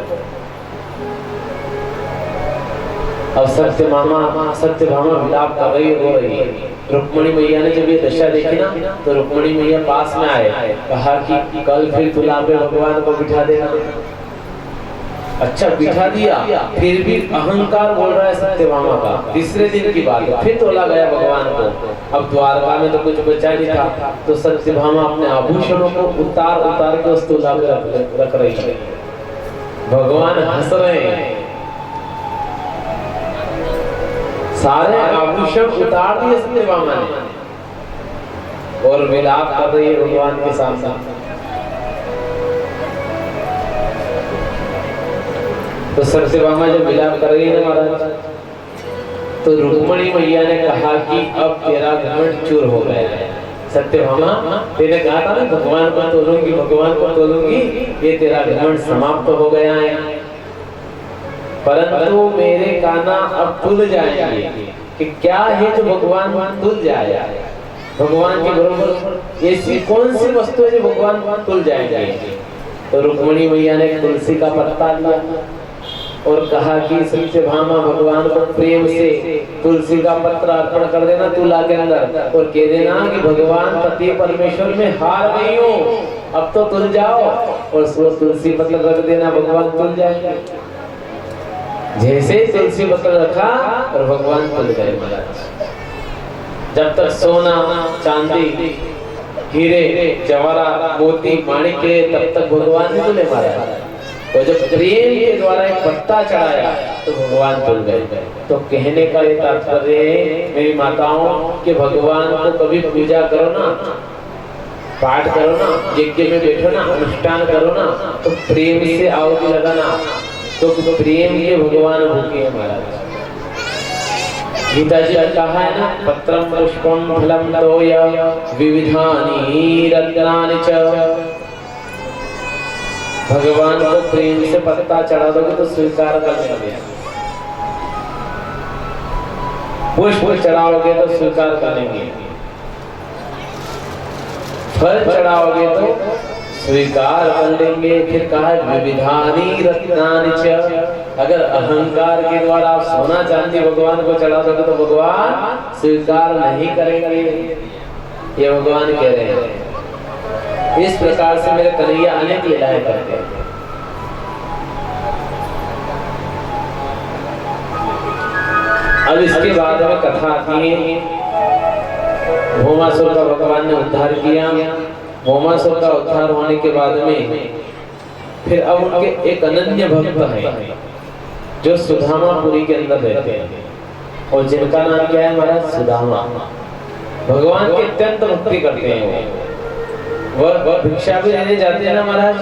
अब सत्यभामा विलाप कर रही रो रही है। रुक्मणी मैया ने जब ये दशा देखी ना, तो रुक्मणी मैया पास में आए, कहा कि कल फिर तुला पे भगवान को बिठा देना। अच्छा बिठा दिया, फिर भी अहंकार बोल रहा है सत्यभामा का। तीसरे दिन की बात है, फिर तोला गया भगवान को। अब द्वारका में तो कुछ बचा नहीं था, तो सत्यभामा अपने आभूषणों को उतार के उस तुला पे रख रही है। भगवान हंस रहे हैं, सारे आभूषण उतार दिए सत्यभामा ने और विलाप कर रही है भगवान के सामने। तो सत्यभामा जब विलाप कर रही है महाराज, तो रुक्मणी मैया ने कहा कि अब तेरा घमंड चूर हो गया है। सत्यभामा तेने कहा था ना भगवान को तोलूंगी, ये तेरा घमंड समाप्त हो गया है। परंतु मेरे काना अब तुल जाएंगे कि क्या है जो भगवान तुल जाएगा। भगवान के बरोबर ऐसी कौन सी वस्तु है जो भगवान तुल जाएंगे। तो रुक्मणी मैया ने तुलसी का पत्ता लिया और कहा कि सत्यभामा भगवान को प्रेम से तुलसी का पत्र अर्पण कर देना तुला के अंदर, और कह देना कि भगवान पति परमेश्वर में हार गई हो, अब तो तुल जाओ। और तुलसी पत्र रख देना, भगवान तुल जाएंगे। जैसे तुलसी पत्र रखा और भगवान तुल गए महाराज। जब तक सोना चांदी हीरे जवाहरात मोती माणिक के तब तक भगवान नहीं तुले महाराज। और जब प्रेम के द्वारा एक पत्ता चढ़ाया तो भगवान तुल गए। तो कहने का ये तात्पर्य है मेरी माताओं कि भगवान को कभी पूजा करो ना, पाठ करो ना, यज्ञ में बैठो ना, अनुष्ठान करो ना, तो प्रेम से आहुति लगाना, तो प्रेम के भगवान भूखे हैं महाराज। गीता जी ने कहा है ना, पत्रम पुष्पम फलम तोय विविधानि रत्नानि च। भगवान को प्रेम से पत्ता चढ़ा दोगे तो स्वीकार कर लेंगे, पुष्प चढ़ाओगे तो स्वीकार करेंगे, फल चढ़ाओगे तो स्वीकार कर लेंगे। फिर कहा विविधानि रत्नानि च। अगर अहंकार के द्वारा आप सोना चांदी भगवान को चढ़ा दोगे तो भगवान स्वीकार नहीं करेंगे, ये भगवान कह रहे हैं। इस प्रकार से मेरे कन्हैया अनेक लीलाएं करते हैं। अब इसके बाद में कथा आती है, भौमासुर का भगवान ने उद्धार किया। भौमासुर का उद्धार होने के बाद में फिर अब उनके एक अनन्य भक्त है जो सुदामापुरी के अंदर रहते हैं, और जिनका नाम क्या है महाराज? सुदामा। भगवान की अत्यंत भक्ति करते हैं। वह भिक्षा भी लेने जाते हैं ना महाराज,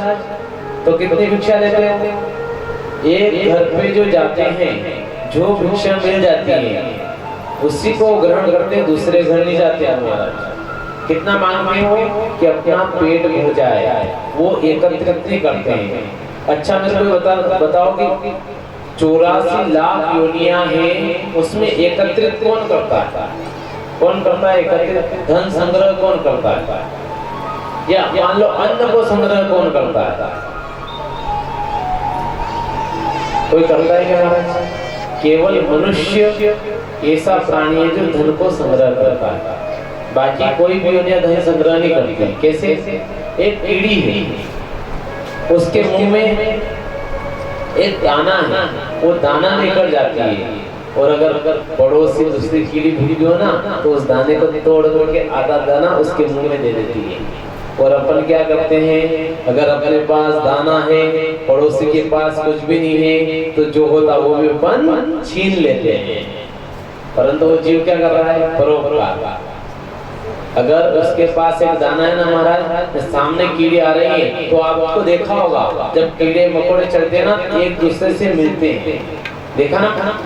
तो कितनी भिक्षा लेते हैं? एक घर पे जो जाते हैं, जो भिक्षा मिल जाती है उसी को ग्रहण करते, दूसरे घर नहीं जाते हैं महाराज। कितना मांगते हो कि अपना पेट भर जाए, वो एकत्रित नहीं करते हैं। अच्छा मेरे को बताओ कि 84 लाख योनियां हैं, उसमें एकत्रित कौन करता है? कौन करता है एकत्रित? धन संग्रह कौन करता है? या मान लो अन्न को संग्रह कौन करता है? कोई करता है क्या महाराज? केवल मनुष्य ऐसा प्राणी है जो धन को संग्रह करता है, बाकी कोई भी योनियां धन संग्रह नहीं करती। कैसे? एक कीड़ी है, उसके मुंह में एक दाना है, वो दाना लेकर जाती है, और अगर पड़ोसी दूसरी कीड़ी भूखी हो ना, तो उस दाने को तोड़ तोड़ के आधा दाना उसके मुंह में दे देती है। और अपन क्या करते हैं, अगर अपने पास दाना है, पड़ोसी के पास कुछ भी नहीं है, तो जो होता वो भी अपन छीन लेते हैं। परंतु वो जीव क्या कर रहा है? परोपकार। अगर उसके पास एक दाना है ना महाराज, सामने कीड़े आ रही है, तो आपको देखा होगा जब कीड़े मकोड़े चलते हैं ना, एक दूसरे से मिलते हैं। देखा ना,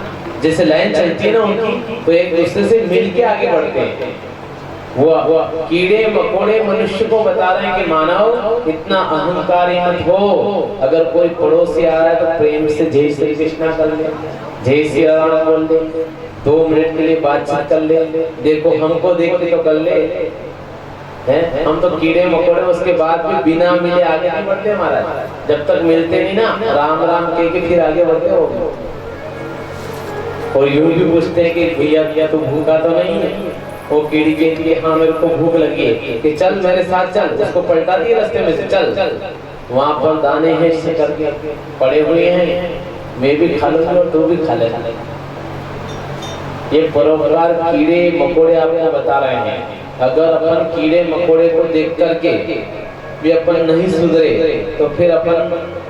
जैसे लाइन चलती है ना उनकी, तो एक दूसरे से मिल के आगे बढ़ते हैं। वो कीड़े मकोड़े मनुष्य को बता रहे हैं कि मानव इतना अहंकारी मत हो, अगर कोई पड़ोसी आ रहा है तो प्रेम से जय श्री कृष्णा कर ले, जय श्री राम बोल दे, 2 मिनट के लिए बातचीत कर ले। देखो हमको देख के तो कर ले हैं, हम तो कीड़े मकोड़े उसके बाद भी बिना मिले आगे नहीं बढ़ते महाराज। जब तक मिलते नहीं ना, राम राम कह के फिर आगे बढ़ते हो। और यूं भी पूछते हैं कि भैया क्या तू भूखा तो नहीं है? वो कीड़ी कहती है हाँ मेरे को भूख लगी है, कि चल मेरे साथ चल। उसको पलटा दिए रास्ते में से, चल वहां पर दाने हैं ऐसे करके पड़े हुए हैं, मैं भी खा लूंगा और तू भी खा ले। ये परोपकार कीड़े मकोड़े आपको बता रहे हैं। अगर अपन कीड़े मकोड़े को देख करके भी अपन नहीं सुधरे, तो फिर अपन,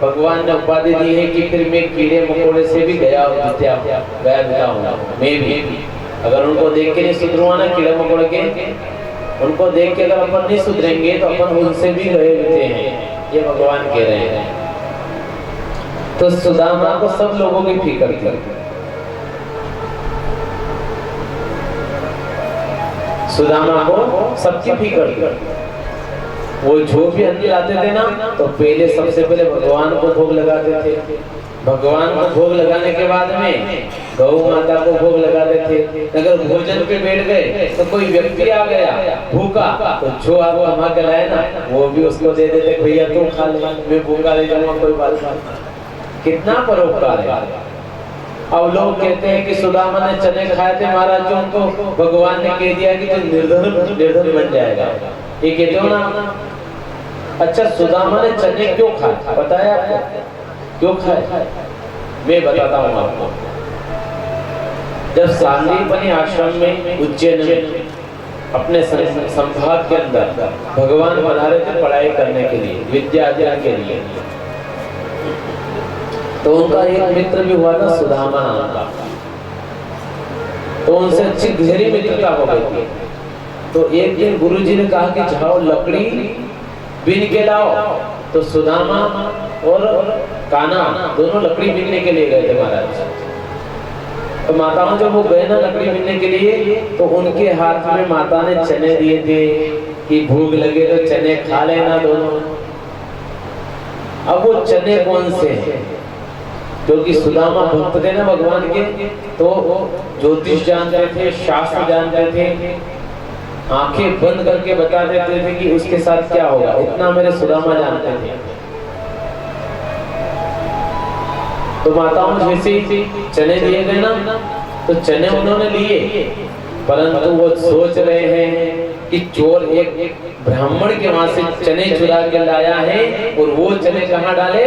भगवान ने उपाधि दी है कि फिर मैं कीड़े मकोड़े से भी गया हूँ। मैं भी अगर उनको देख के नहीं सुधरूंगा ना, कीड़े मकोड़े के, उनको देख के अगर अपन नहीं सुधरेंगे तो अपन उनसे भी गए होते हैं, ये भगवान कह रहे हैं। तो सुदामा को सब लोगों की फिक्र थी। सुदामा को सबकी फिक्र थी। वो जो भी अन्न लाते थे ना, तो पहले सबसे पहले भगवान को भोग लगाते थे। भगवान को भोग लगाने के बाद में गौ माता को भोग लगाते थे। अगर भोजन पे बैठ गए तो कोई व्यक्ति आ गया भूखा, तो जो आप कमा के लाए ना, वो भी उसको दे देते, भैया तुम खा ले, मैं भूखा ले जाऊंगा, कोई बात नहीं। कितना परोपकार है। अब लोग कहते हैं कि सुदामा ने चने खाए थे महाराज, जो उनको भगवान ने कह दिया कि तू निर्धन बन जाएगा, ये कहते हो ना। अच्छा, सुदामा ने चने क्यों खाए पता है आपको? क्यों खाए? मैं बताता हूँ आपको। जब सांदीपनि आश्रम में उज्जैन में अपने संभाग के अंदर भगवान पधारे थे पढ़ाई करने के लिए, विद्या अध्ययन के लिए, तो उनका एक मित्र भी हुआ था सुदामा नाम का। तो उनसे अच्छी गहरी मित्रता हो गई थी। तो एक दिन गुरुजी ने कहा कि जाओ लकड़ी बीन के लाओ। तो सुदामा और कान्हा दोनों लकड़ी बीनने के लिए गए थे महाराज। तो माताओं जब वो गए ना लकड़ी बीनने के लिए, तो उनके हाथ में माता ने चने दिए थे कि भूख लगे तो चने खा लेना दोनों। अब वो चने कौन से हैं? क्योंकि सुदामा भक्त थे ना भगवान के, तो ज्योतिष जानते थे, शास्त्र जानते थे, आंखें बंद करके बता देते थे कि उसके साथ क्या होगा, इतना मेरे सुदामा जानते थे। तो माताओं जैसे ही चने दिए गए ना, तो चने उन्होंने लिए परंतु वो सोच रहे हैं कि चोर एक ब्राह्मण के वहां से चने चुरा के लाया है और वो चने कहाँ डाले,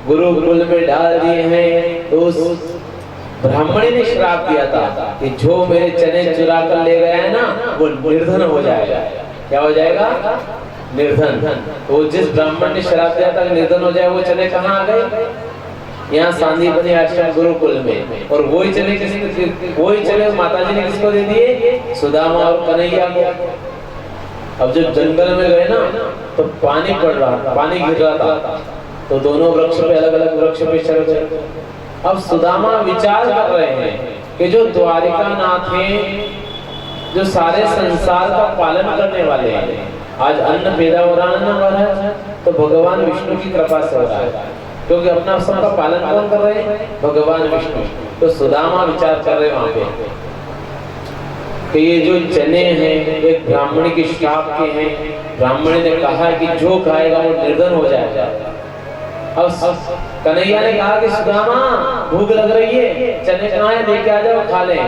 गुरुकुल में डाल दिए हैं। तो उस ब्राह्मणी ने श्राप दिया था कि जो मेरे चने चुरा कर ले गया है ना वो निर्धन हो जाएगा। क्या हो जाएगा? निर्धन। तो जिस ब्राह्मण ने श्राप दिया था कि निर्धन हो जाए, वो चने कहाँ आ गए? यहाँ सांदीपनि आश्रम गुरुकुल में। और वही चने माता जी ने किसको दे दिए? सुदामा और कन्हैया को। अब जब जंगल में गए ना तो पानी पड़ रहा, पानी गिर रहा था, तो दोनों वृक्ष पे, अलग अलग वृक्ष पे चढ़ गए। अब सुदामा विचार कर रहे हैं कि जो द्वारिका नाथ हैं, जो सारे संसार का पालन करने वाले हैं, आज अन्न पैदा हो रहा है तो भगवान विष्णु की कृपा से हो रहा है, क्योंकि अपना सबका पालन कौन कर रहे हैं? भगवान विष्णु। तो सुदामा विचार कर रहे वहां पे कि ये जो चने हैं एक ब्राह्मणी के श्राप के हैं। ब्राह्मणी ने कहा कि जो खाएगा वो निर्धन हो जाएगा। अब कन्हैया ने कहा कि सुदामा भूख लग रही है, चने कहाँ है, लेके आ जाओ खा लें।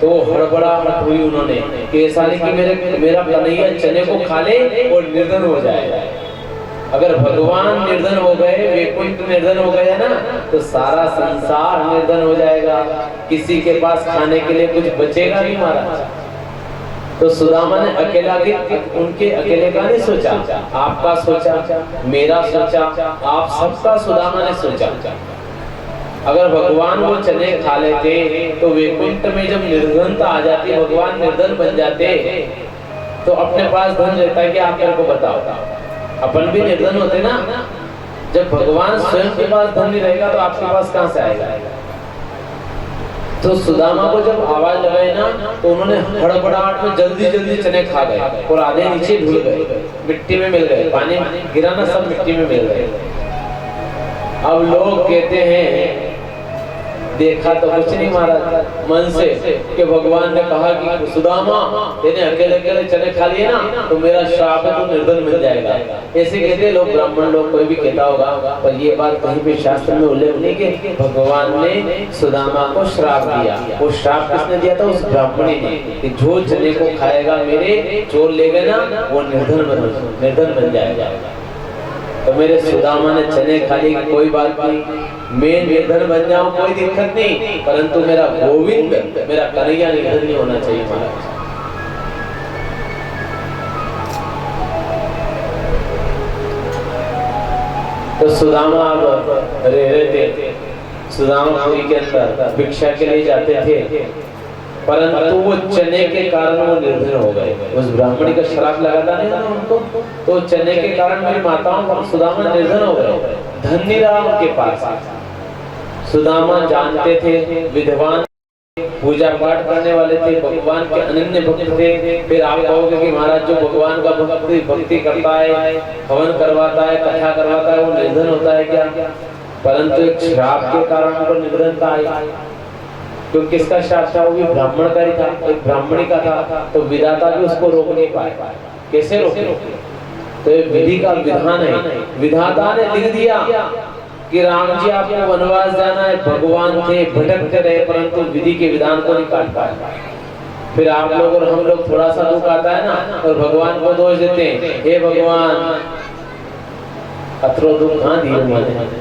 तो हड़बड़ाहट हुई उन्होंने कि ऐसा नहीं कि मेरा कन्हैया चने को खा ले और निर्धन हो जाएगा। अगर भगवान निर्धन हो गए, वैकुंठ निर्धन हो गए ना, तो सारा संसार निर्धन हो जाएगा, किसी के पास खाने के लिए कुछ बचेगा नहीं महाराज। तो सुदामा ने अकेला के उनके अकेले का नहीं सोचा, आपका सोचा, मेरा सोचा, आप सबका सुदामा ने सोचा। अगर भगवान वो चने खा लेते तो वैकुंठ में जब निर्धनता आ जाती, भगवान निर्धन बन जाते, तो अपने पास धन रहता है कि आप मेरे को बताओ, अपन भी निर्धन होते ना। जब भगवान स्वयं के पास धन नहीं रहेगा तो आपके पास कहां से आएगा? तो सुदामा को जब आवाज लगाई ना तो उन्होंने हड़बड़ाहट में जल्दी जल्दी चने खा गए और आधे नीचे ढुल गए, मिट्टी में मिल गए, पानी गिरा ना, सब मिट्टी में मिल गए। अब लोग कहते हैं देखा तो कुछ नहीं महाराज मन से कि भगवान ने कहा कि सुदामा तेने अकेले अकेले चने खा लिए ना तो मेरा श्राप है, तो निर्धन मिल जाएगा। ऐसे कहते लोग, ब्राह्मण लोग, कोई भी कहता होगा, पर ये बात कहीं भी शास्त्र में उल्लेख नहीं कि भगवान ने सुदामा को श्राप दिया। वो श्राप किसने दिया था? उस ब्राह्मणी ने, कि जो चने को खाएगा मेरे, चोर ले गए ना, वो निर्धन बन जाएगा। तो मेरे सुदामा ने चने खा लिए, कोई बात नहीं, मैं निर्धन बन जाऊं कोई दिक्कत नहीं, परंतु मेरा गोविंद, मेरा कन्हैया निर्धन नहीं होना चाहिए महाराज। तो सुदामा अब रह रहे थे, सुदामापुरी के अंदर भिक्षा के लिए जाते थे, परंतु वो चने के कारण वो निर्धन हो गए। उस ब्राह्मणी का श्राप लगा था नहीं उनको, तो चने के कारण मेरी माताओं सुदामा निर्धन हो गए, धन नहीं रहा उनके पास। सुदामा जानते थे, विद्वान, पूजा पाठ करने वाले थे, भगवान के अनन्य भक्त थे। फिर आप कहोगे कि महाराज जो भगवान का भक्ति करता है, हवन करवाता है, कथा करवाता है, वो निर्धन होता है क्या? परंतु एक श्राप के कारण उनको निर्धनता आई। तो किसका श्राप था? वो भी ब्राह्मण का ही था, एक ब्राह्मणी का था। तो विधाता भी उसको रोक नहीं पाए। कैसे रोके? तो ये विधि का विधान है। विधाता ने लिख दिया कि राम जी आपको वनवास जाना है, भगवान थे, भटकते रहे, परंतु विधि के विधान को नहीं काट पाए। फिर आप लोग और हम लोग थोड़ा सा दुख आता है ना, और भगवान को दोष देते हैं, हे भगवान अतरो दुख कहाँ दिए मैंने।